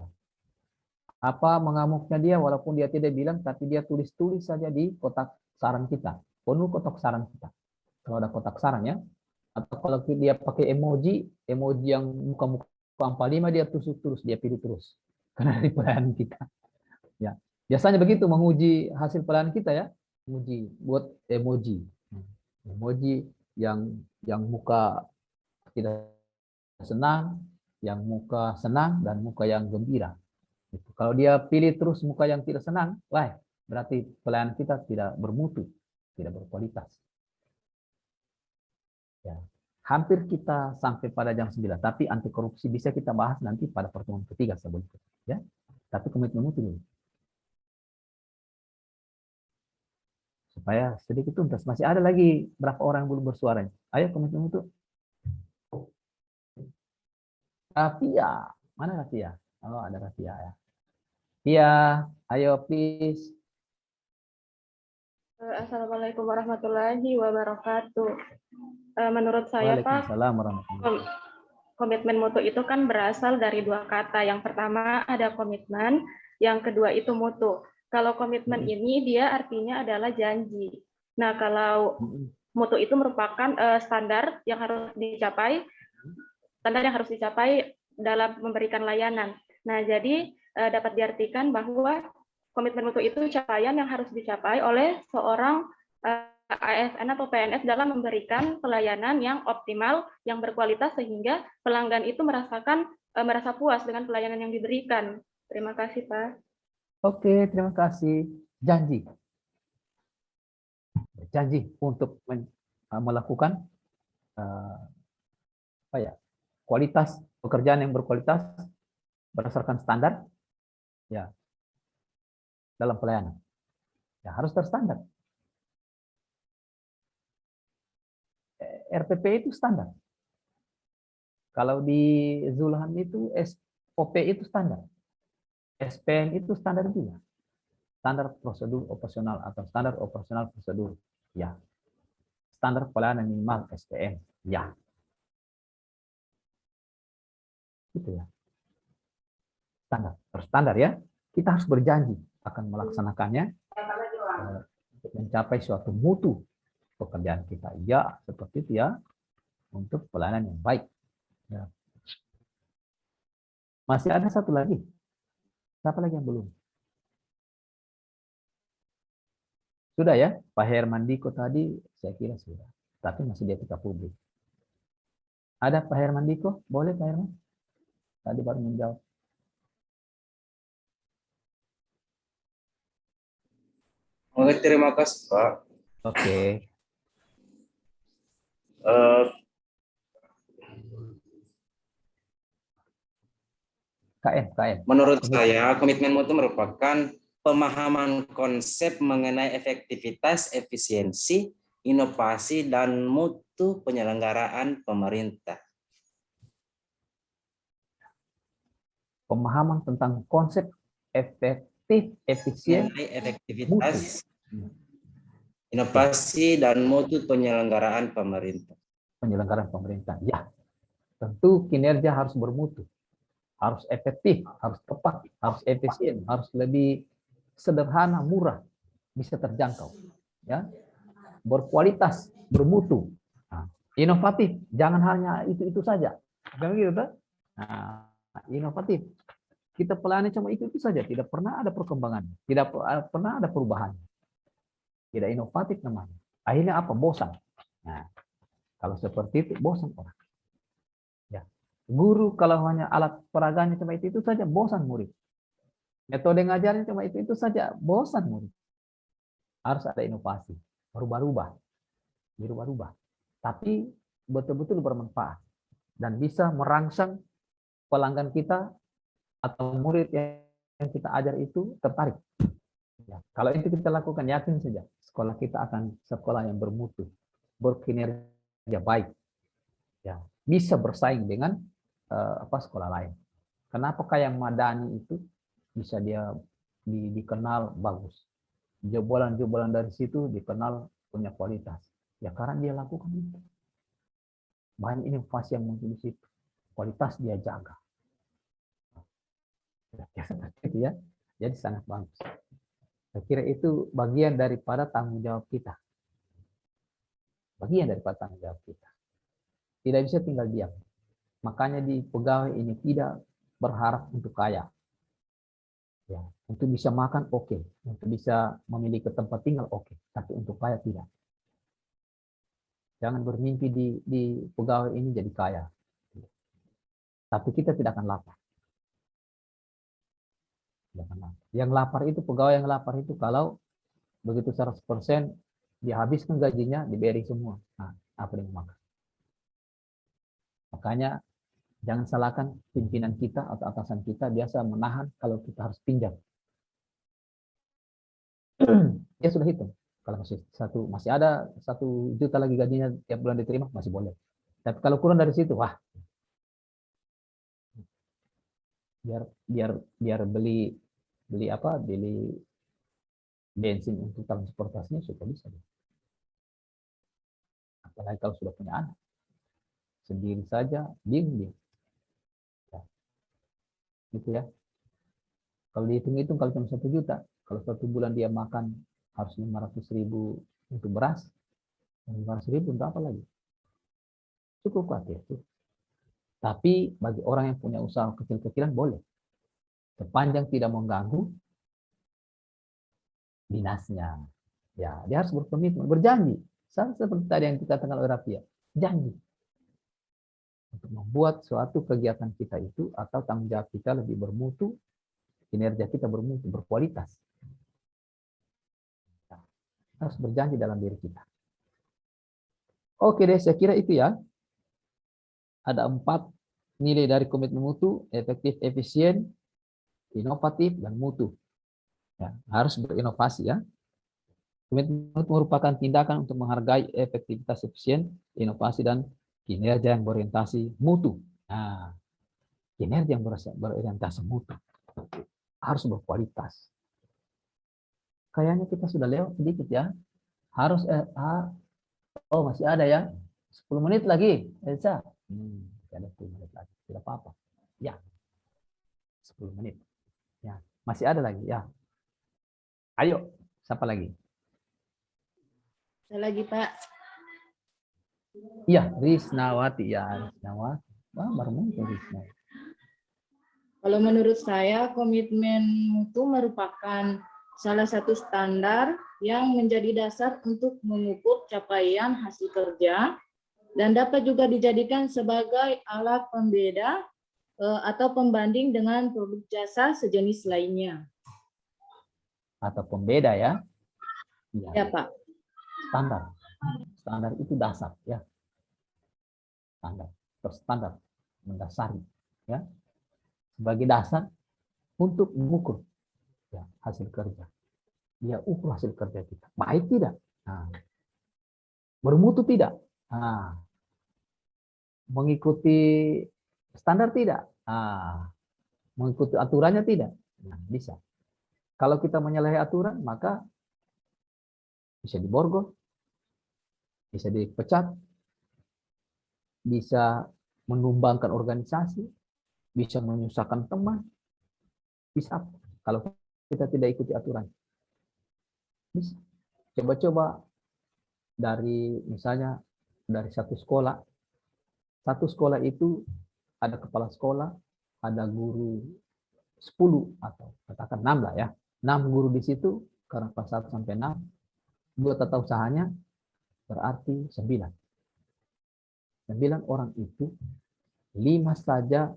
Apa mengamuknya dia, walaupun dia tidak bilang, tapi dia tulis-tulis saja di kotak saran kita. Penuh kotak saran kita. Kalau ada kotak saran, ya. Atau kalau dia pakai emoji, emoji yang muka-muka 45, dia tusuk terus, dia pilih terus. Karena dari pelayanan kita. Ya. Biasanya begitu menguji hasil pelayanan kita, ya. Menguji, buat emoji. Emoji yang muka tidak senang, yang muka senang, dan muka yang gembira. Kalau dia pilih terus muka yang tidak senang, wah, berarti pelayanan kita tidak bermutu, tidak berkualitas. Ya. Hampir kita sampai pada jam 9, tapi anti korupsi bisa kita bahas nanti pada pertemuan ketiga sebelum itu, ya. Tapi komitmen mutu dulu. Supaya sedikit tuntas. Masih ada lagi berapa orang yang belum bersuara. Ayo komitmen mutu. Rafia, mana Rafia? Oh, ada Rafia, ya. Rafia, ayo please. Assalamualaikum warahmatullahi wabarakatuh. Menurut saya, Pak, Waalaikumsalam warahmatullahi. komitmen mutu itu kan berasal dari dua kata. Yang pertama ada komitmen, yang kedua itu mutu. Kalau komitmen ini dia artinya adalah janji. Nah, kalau mutu itu merupakan standar yang harus dicapai dalam memberikan layanan. Nah, jadi dapat diartikan bahwa komitmen mutu itu capaian yang harus dicapai oleh seorang ASN atau PNS dalam memberikan pelayanan yang optimal, yang berkualitas sehingga pelanggan itu merasa puas dengan pelayanan yang diberikan. Terima kasih, Pak. Oke, terima kasih. Janji. Janji untuk melakukan kualitas pekerjaan yang berkualitas berdasarkan standar, ya, dalam pelayanan. Ya, harus terstandar. RPP itu standar. Kalau di Zulham itu SOP itu standar. SPN itu standar juga. Standar prosedur operasional atau standar operasional prosedur. Ya. Standar pelayanan minimal SPN. Ya. Gitu ya. Standar. Standar ya. Kita harus berjanji akan melaksanakannya untuk mencapai suatu mutu pekerjaan kita. Ya, seperti itu ya. Untuk pelayanan yang baik. Ya. Masih ada satu lagi. Siapa lagi yang belum? Sudah ya, Pak Hermandiko tadi saya kira sudah. Tapi masih di etika publik. Ada Pak Hermandiko? Boleh Pak Herman? Tadi baru menjawab. Oke, terima kasih Pak. Oke. KM. Menurut saya, komitmen mutu merupakan pemahaman konsep mengenai efektivitas, efisiensi, inovasi, dan mutu penyelenggaraan pemerintah. Pemahaman tentang konsep efektif, efisien, efektivitas, inovasi, dan mutu penyelenggaraan pemerintah. Penyelenggaraan pemerintah, ya. Tentu kinerja harus bermutu. Harus efektif, harus tepat, harus efisien, harus lebih sederhana, murah, bisa terjangkau, ya, berkualitas, bermutu. Nah, Inovatif, jangan hanya itu saja. Kan gitu, Pak? Nah, inovatif. Kita pelayani cuma itu saja, tidak pernah ada perkembangan, tidak pernah ada perubahan. Tidak inovatif namanya. Akhirnya apa? Bosan. Nah, kalau seperti itu bosan orang. Ya. Guru kalau hanya alat peraganya cuma itu saja, bosan murid. Metode ngajarnya cuma itu saja, bosan murid. Harus ada inovasi, berubah-ubah, berubah-ubah. Tapi betul-betul bermanfaat dan bisa merangsang pelanggan kita atau murid yang kita ajar itu tertarik. Ya, kalau itu kita lakukan, yakin saja sekolah kita akan sekolah yang bermutu, berkinerja baik, ya, bisa bersaing dengan sekolah lain. Kenapa kayak Madani itu bisa dia dikenal bagus, jebolan-jebolan dari situ dikenal punya kualitas, ya karena dia lakukan itu. Banyak inovasi yang muncul di situ, kualitas dia jaga. Ya, seperti itu ya, jadi sangat bagus. Saya kira itu bagian daripada tanggung jawab kita. Bagian daripada tanggung jawab kita. Tidak bisa tinggal diam. Makanya di pegawai ini tidak berharap untuk kaya. Ya, untuk bisa makan oke, untuk bisa memiliki tempat tinggal oke, tapi untuk kaya tidak. Jangan bermimpi di pegawai ini jadi kaya. Tapi kita tidak akan lapar. Yang lapar itu, pegawai yang lapar itu kalau begitu 100% dihabiskan gajinya, diberi semua. Nah, apa yang makan? Makanya jangan salahkan pimpinan kita atau atasan kita biasa menahan kalau kita harus pinjam. Dia sudah hitung. Kalau masih ada 1 juta lagi gajinya tiap bulan diterima, masih boleh. Tapi kalau kurang dari situ, wah, biar beli bensin untuk transportasinya sudah bisa. Apalagi kalau sudah punya anak, sendiri saja bingung dia. Ya. Gitu ya. Kalau dihitung-hitung kalau cuma 1 juta, kalau 1 bulan dia makan harus 500.000 untuk beras, 500.000 untuk apa lagi? Cukup khawatir. Tapi bagi orang yang punya usaha kecil-kecilan boleh. Sepanjang tidak mengganggu dinasnya. Ya, dia harus berkomitmen, berjanji. Sama seperti tadi yang dikatakan oleh Rafia, janji. Untuk membuat suatu kegiatan kita itu atau tanggung jawab kita lebih bermutu, kinerja kita bermutu, berkualitas. Nah, harus berjanji dalam diri kita. Oke deh, saya kira itu ya. Ada 4 nilai dari komitmen mutu: efektif, efisien, inovatif, dan mutu. Ya, harus berinovasi ya. Komitmen mutu merupakan tindakan untuk menghargai efektivitas, efisien, inovasi, dan kinerja yang berorientasi mutu. Nah, kinerja yang berorientasi mutu harus berkualitas. Kayaknya kita sudah lewat sedikit ya. Harus masih ada ya. 10 menit lagi, Elsa. Ada 10 menit lagi. Tidak apa-apa. Ya. 10 menit. Ya, masih ada lagi ya. Ayo, siapa lagi? Saya lagi, Pak. Iya, Risnawati ya, Risnawati. Wah, baru muncul Risnawati. Kalau menurut saya, komitmen mutu merupakan salah satu standar yang menjadi dasar untuk mengukur capaian hasil kerja dan dapat juga dijadikan sebagai alat pembeda atau pembanding dengan produk jasa sejenis lainnya. Atau pembeda ya? Ya, Pak. Standar. Standar itu dasar ya. Standar, berstandar, mendasari ya. Sebagai dasar untuk mengukur ya, hasil kerja. Dia ukur hasil kerja kita. Baik tidak? Nah, bermutu tidak? Nah, mengikuti standar tidak? Nah, mengikuti aturannya tidak? Nah, bisa. Kalau kita menyalahi aturan, maka bisa diborgol, bisa dipecat, bisa menumbangkan organisasi, bisa menyusahkan teman, bisa kalau kita tidak ikuti aturan. Bisa. Coba-coba dari misalnya dari satu sekolah. Satu sekolah itu ada kepala sekolah, ada guru 10 atau katakan 6 lah ya. 6 guru di situ, karena kelas 1 sampai 6, 2 tata usahanya berarti 9. 9 orang itu, 5 saja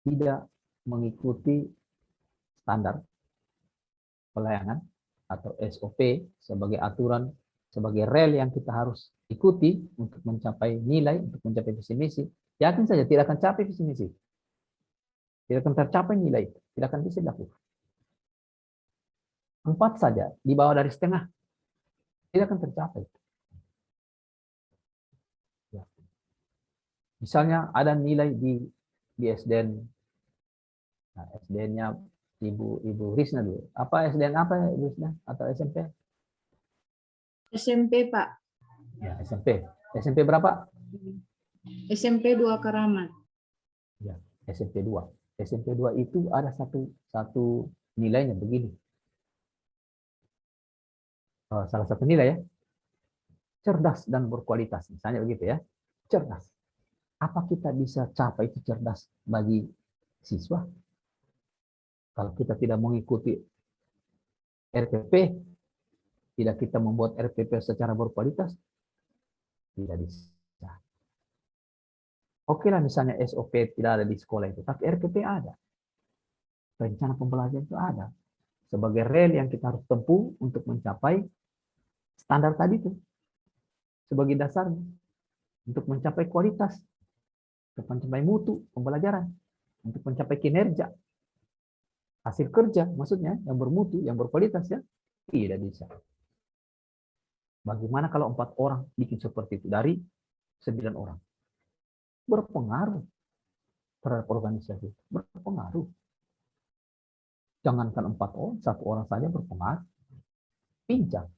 tidak mengikuti standar pelayanan atau SOP sebagai aturan, sebagai rel yang kita harus ikuti untuk mencapai nilai, untuk mencapai visi misi. Yakin saja tidak akan capai visi misi. Tidak akan tercapai nilai, tidak akan bisa dilakukan. 4 saja di bawah dari setengah, tidak akan tercapai. Ya. Misalnya ada nilai di SDN, nah, SDN-nya Ibu Risna dulu. Apa SDN apa ya, Ibu Risna? Atau SMP? SMP, Pak. Ya, SMP. SMP berapa? SMP 2 Karamat. Ya, SMP 2. SMP 2 itu ada satu nilainya begini. Salah satu nilai ya. Cerdas dan berkualitas. Misalnya begitu ya. Cerdas. Apa kita bisa capai itu cerdas bagi siswa? Kalau kita tidak mengikuti RPP, tidak kita membuat RPP secara berkualitas, tidak bisa. Oke lah misalnya SOP tidak ada di sekolah itu, tapi RPP ada. Rencana pembelajaran itu ada. Sebagai rel yang kita harus tempuh untuk mencapai standar tadi itu. Sebagai dasarnya. Untuk mencapai kualitas. Untuk mencapai mutu pembelajaran. Untuk mencapai kinerja. Hasil kerja maksudnya yang bermutu, yang berkualitas ya. Tidak bisa. Bagaimana kalau 4 orang bikin seperti itu dari 9 orang? Berpengaruh terhadap organisasi. Berpengaruh. Jangankan 4 orang, 1 orang saja berpengaruh. Pincang.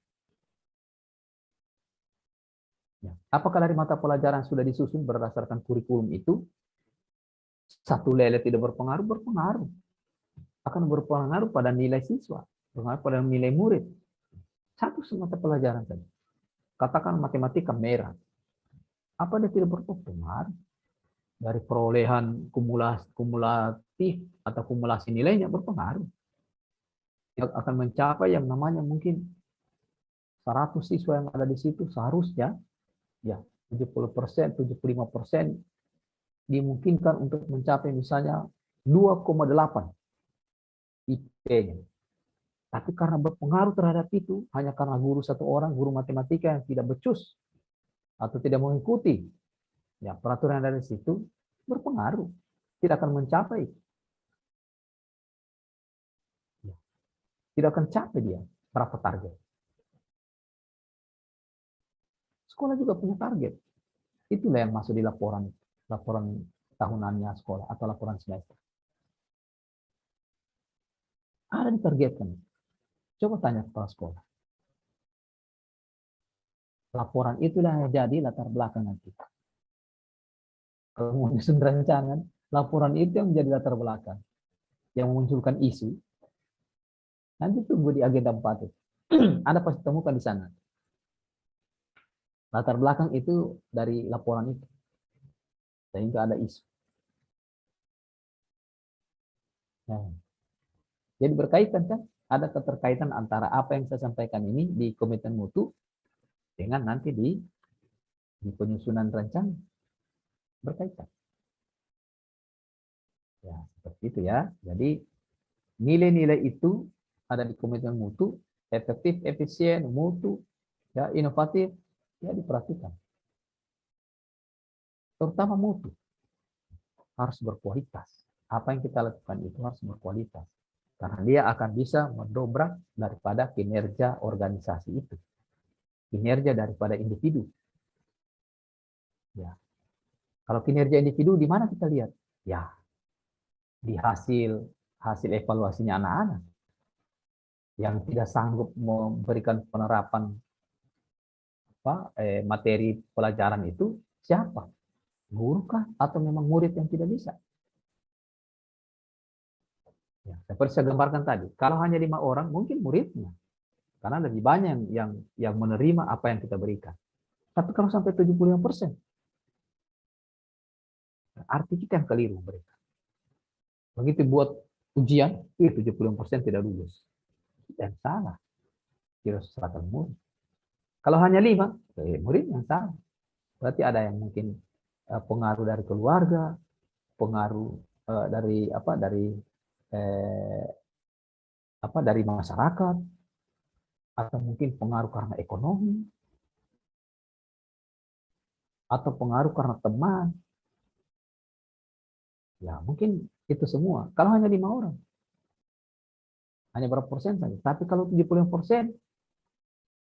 Ya. Apakah dari mata pelajaran sudah disusun berdasarkan kurikulum itu? Satu lele tidak berpengaruh? Berpengaruh. Akan berpengaruh pada nilai siswa, berpengaruh pada nilai murid. Satu mata pelajaran saja. Katakan matematika merah. Apa dia tidak berpengaruh? Dari perolehan kumulatif atau kumulasi nilainya berpengaruh. Yang akan mencapai yang namanya mungkin 100 siswa yang ada di situ seharusnya ya 70%, 75% dimungkinkan untuk mencapai misalnya 2,8 IP-nya. Tapi karena berpengaruh terhadap itu, hanya karena guru 1 orang, guru matematika yang tidak becus, atau tidak mengikuti ya peraturan yang ada di situ, berpengaruh. Tidak akan mencapai. Ya. Tidak akan capai dia berapa target. Sekolah juga punya target. Itulah yang masuk di laporan tahunannya sekolah atau laporan semester. Ada ditargetkan. Coba tanya kepala sekolah. Laporan itulah yang jadi latar belakang nanti. Kalau mau nyusun rancangan, laporan itu yang menjadi latar belakang. Yang memunculkan isu. Nanti tunggu di agenda 4 itu. Anda pasti temukan di sana. Latar belakang itu dari laporan itu. Sehingga ada isu. Nah, jadi berkaitan kan? Ada keterkaitan antara apa yang saya sampaikan ini di komitmen mutu dengan nanti di penyusunan rencana. Berkaitan. Ya, seperti itu ya. Jadi nilai-nilai itu ada di komitmen mutu, efektif, efisien, mutu, ya, inovatif, ya diperhatikan. Terutama mutu harus berkualitas. Apa yang kita lakukan itu harus berkualitas. Karena dia akan bisa mendobrak daripada kinerja organisasi itu. Kinerja daripada individu. Ya. Kalau kinerja individu di mana kita lihat? Ya, di hasil evaluasinya anak-anak yang tidak sanggup memberikan penerapan materi pelajaran itu siapa? Guru kah atau memang murid yang tidak bisa? Ya, seperti saya gambarkan tadi, kalau hanya 5 orang mungkin muridnya, karena lebih banyak yang menerima apa yang kita berikan. Tapi kalau sampai 75%, arti kita yang keliru mereka. Begitu buat ujian, 75% tidak lulus. Dan salah. Kira serahkan murid. Kalau hanya 5, murid yang salah. Berarti ada yang mungkin pengaruh dari keluarga, pengaruh dari masyarakat, atau mungkin pengaruh karena ekonomi, atau pengaruh karena teman. Ya, mungkin itu semua. Kalau hanya 5 orang, hanya berapa persen saja. Tapi kalau 75%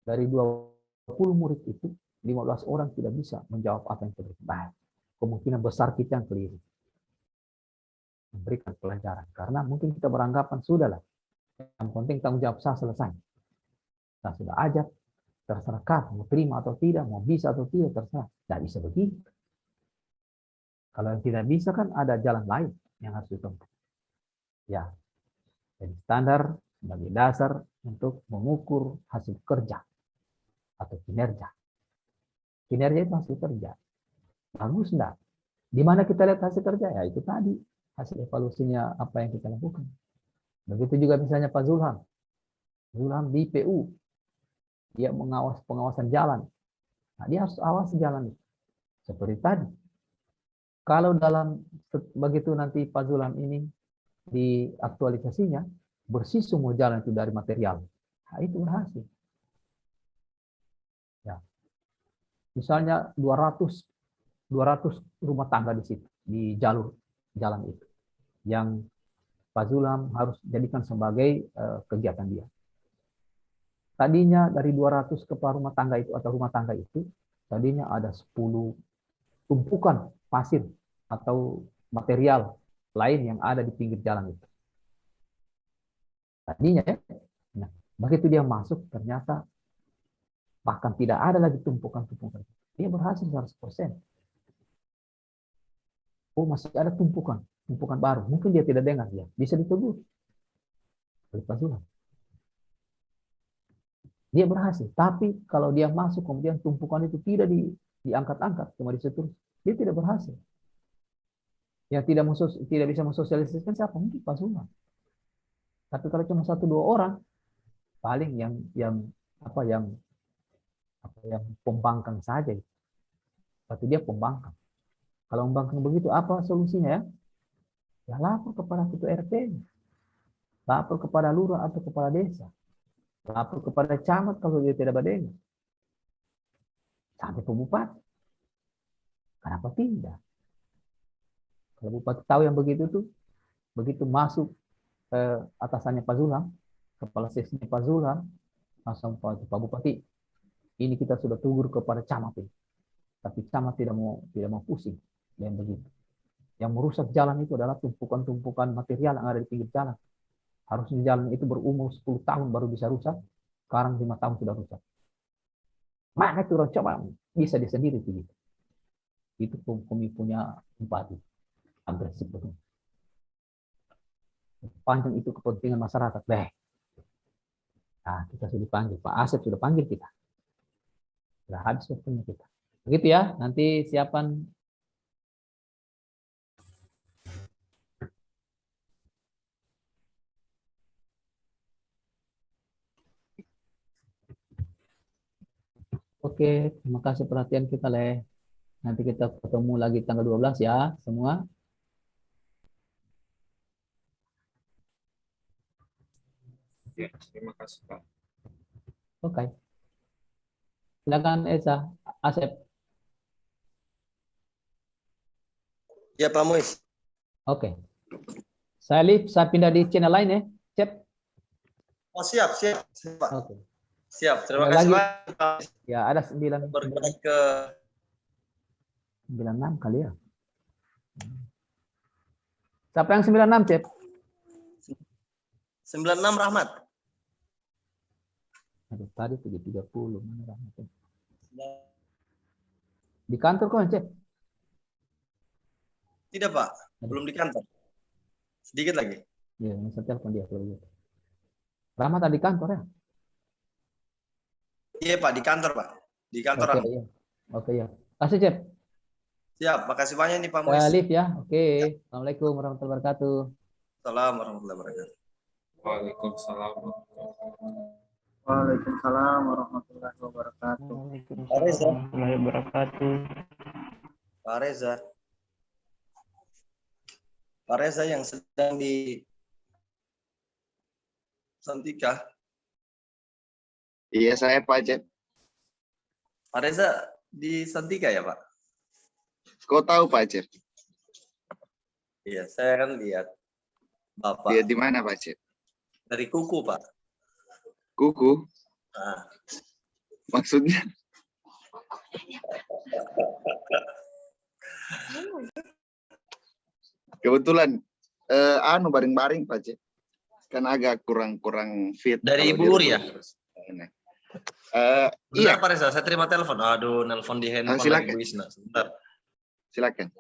dari 20 murid itu, 15 orang tidak bisa menjawab apa yang terbaik. Kemungkinan besar kita yang keliru. Memberikan pelajaran. Karena mungkin kita beranggapan, sudahlah. Yang penting tanggung jawab saya selesai. Saya sudah ajak, terserah kah, mau terima atau tidak, mau bisa atau tidak, terserah. Tidak bisa begitu. Kalau yang tidak bisa kan ada jalan lain yang harus ditempuh. Ya, jadi standar sebagai dasar untuk mengukur hasil kerja atau kinerja. Kinerja itu hasil kerja. Bagus enggak? Di mana kita lihat hasil kerja? Ya itu tadi, hasil evaluasinya apa yang kita lakukan. Begitu juga misalnya Pak Zulham. Zulham di PU. Dia pengawasan jalan. Nah, dia harus awasi jalan itu. Seperti tadi. Kalau dalam begitu nanti Pak Zulham ini di aktualisasinya bersih semua jalan itu dari material. Nah, itu berhasil. Ya. Misalnya 200 rumah tangga di situ, di jalur jalan itu. Yang Pak Zulham harus jadikan sebagai kegiatan dia. Tadinya dari 200 kepala rumah tangga itu atau rumah tangga itu, tadinya ada 10 tumpukan pasir atau material lain yang ada di pinggir jalan itu. Tadinya ya. Nah, begitu dia masuk ternyata bahkan tidak ada lagi tumpukan-tumpukan. Dia berhasil 100%. Oh, masih ada tumpukan baru. Mungkin dia tidak dengar ya. Bisa ditegur. Oleh Pak Zulham. Dia berhasil. Tapi kalau dia masuk kemudian tumpukan itu tidak diangkat-angkat, cuma disetur, dia tidak berhasil. Yang tidak bisa mensosialisasikan siapa? Mungkin Pak Zulham. Tapi kalau cuma 1-2 orang, paling yang pembangkang saja. Berarti dia pembangkang. Kalau pembangkang begitu, apa solusinya ya? Ya lapor kepada ketua RT, lapor kepada lurah atau kepala desa, lapor kepada camat kalau dia tidak berdengar, sampai ke bupati. Kenapa tidak? Kalau bupati tahu yang begitu tuh, begitu masuk atasannya Pak Zulham, kepala seksinya Pak Zulham, langsung Pak Bupati, ini kita sudah tegur kepada camat ini, tapi camat tidak mau pusing yang begitu. Yang merusak jalan itu adalah tumpukan-tumpukan material yang ada di pinggir jalan. Harusnya jalan itu berumur 10 tahun baru bisa rusak. Sekarang 5 tahun sudah rusak. Mana itu orang coba bisa dia sendiri begitu. Itu kami punya empati. Agresif betul. Panjang itu kepentingan masyarakat. Nah, kita sudah dipanggil. Pak Asep sudah panggil kita. Sudah habis waktunya kita. Begitu ya. Nanti siapan. Oke, terima kasih perhatian kita, Leh. Nanti kita ketemu lagi tanggal 12 ya, semua. Ya, terima kasih, Pak. Oke. Silakan Esa, Asep. Ya, Pak Muiz. Oke. Saya pindah di channel lain ya, Cep. Oh, siap, Pak. Oke. Siap, terima kasih, Pak. Ya, ada 9. Bergerak ke 96 kali ya. Siapa yang 96, Cep? 96 Rahmat. Aduh, tadi 730. Mana Rahmat? Di kantor kok, Cep? Tidak, Pak. Belum di kantor. Sedikit lagi. Iya, saya telepon dia kalau gitu. Rahmat ada di kantor ya? Iya, Pak, di kantor, Pak. Di kantor. Oke, iya. Oke ya. Kasih Cep. Siap, makasih banyak nih Pak Saya Muis. live ya. Oke. Assalamualaikum warahmatullahi wabarakatuh. Salam warahmatullahi wabarakatuh. Waalaikumsalam. Waalaikumsalam warahmatullahi wabarakatuh. Pak Reza. Warahmatullahi wabarakatuh. Pak Reza. Pak Reza yang sedang di Santika. Iya, saya Pak Cep. Pak Reza di Santika ya Pak? Kau tahu Pak Cep? Iya, saya kan lihat Bapak. Lihat di mana Pak Cep? Dari kuku Pak. Kuku? Nah. Maksudnya? Kebetulan baring-baring Pak Cep. Kan agak kurang fit. Dari Ibu Uri ya? Iya. Pak Reza, saya terima telepon. Aduh, nelpon di handphone silakan. Ibu Isna. Sebentar. Silakan.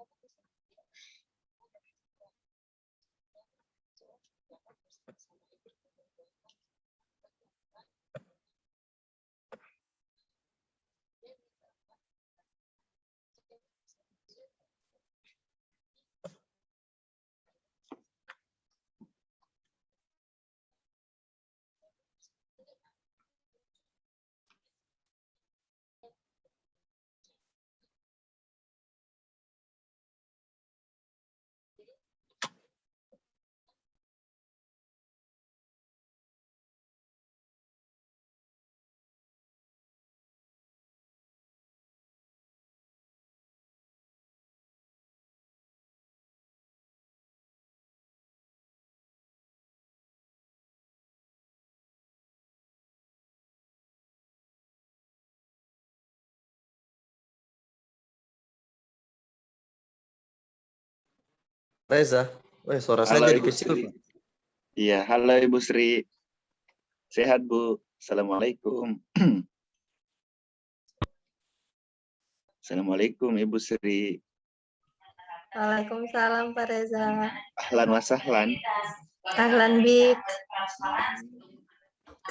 Reza, suara saya Halo, jadi Ibu kecil. Sri. Pak. Iya, halo Ibu Sri. Sehat Bu. Assalamualaikum. Assalamualaikum Ibu Sri. Waalaikumsalam Pak Reza. Ahlan wa sahlan. Ahlan bik.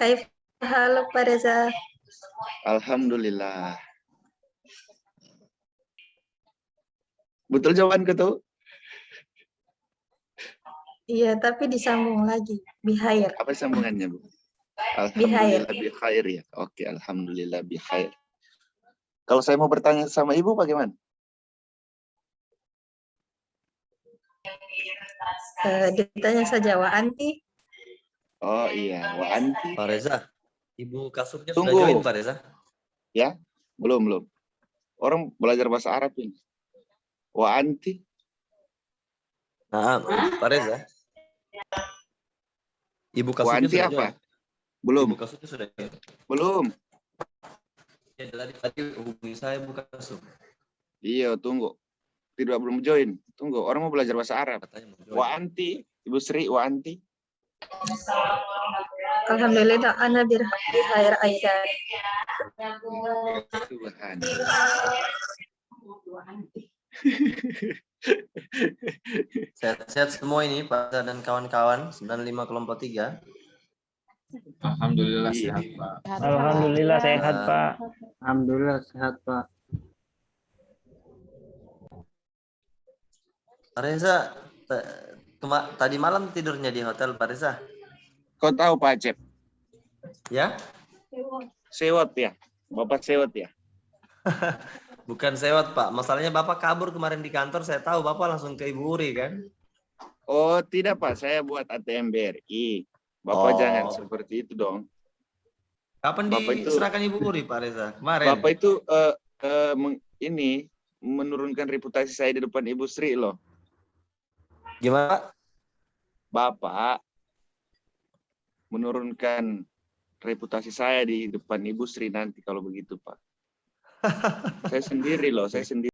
Kaif haluk Pak Reza? Alhamdulillah. Betul jawabanku tuh? Iya, tapi disambung lagi. Bihair. Apa sambungannya, Bu? Bihair. Alhamdulillah bikhair ya. Oke, alhamdulillah bikhair. Kalau saya mau bertanya sama Ibu bagaimana? Ditanya saja Wa Anti. Oh iya, Wa Anti. Pak Reza, Ibu Kasubnya Tunggu. sudah join Pak Reza? Ya, belum. Orang belajar bahasa Arab ini. Wa Anti. Nah, Pak Reza. Ibu Wa Kasubnya Anti sudah apa? join? Belum. Ibu Kasubnya sudah join. Belum. Ya, tadi hubungi saya Ibu Kasub. Iya, tunggu. Belum join. Tunggu, orang mau belajar bahasa Arab. Katanya mau join. Wa Anti, Ibu Sri, Wa Anti. Alhamdulillah ana bihair aidan. Sehat-sehat semua ini Pak Reza dan kawan-kawan 95 kelompok 3. Alhamdulillah sehat Pak. Alhamdulillah sehat Pak. Alhamdulillah sehat Pak. Pak Reza, tadi malam tidurnya di hotel Pak Reza? Kau tahu Pak Cep? Ya? Sewot ya? Bapak sewot ya? Bukan sewot Pak, masalahnya Bapak kabur kemarin di kantor, saya tahu Bapak langsung ke Ibu Uri kan? Oh tidak Pak, saya buat ATM BRI. Bapak Oh. jangan seperti itu dong. Kapan Bapak itu- diserahkan Ibu Uri Pak Reza? Kemarin? Bapak itu menurunkan reputasi saya di depan Ibu Sri loh. Gimana? Bapak menurunkan reputasi saya di depan Ibu Sri nanti kalau begitu Pak. Saya sendiri loh, saya sendiri.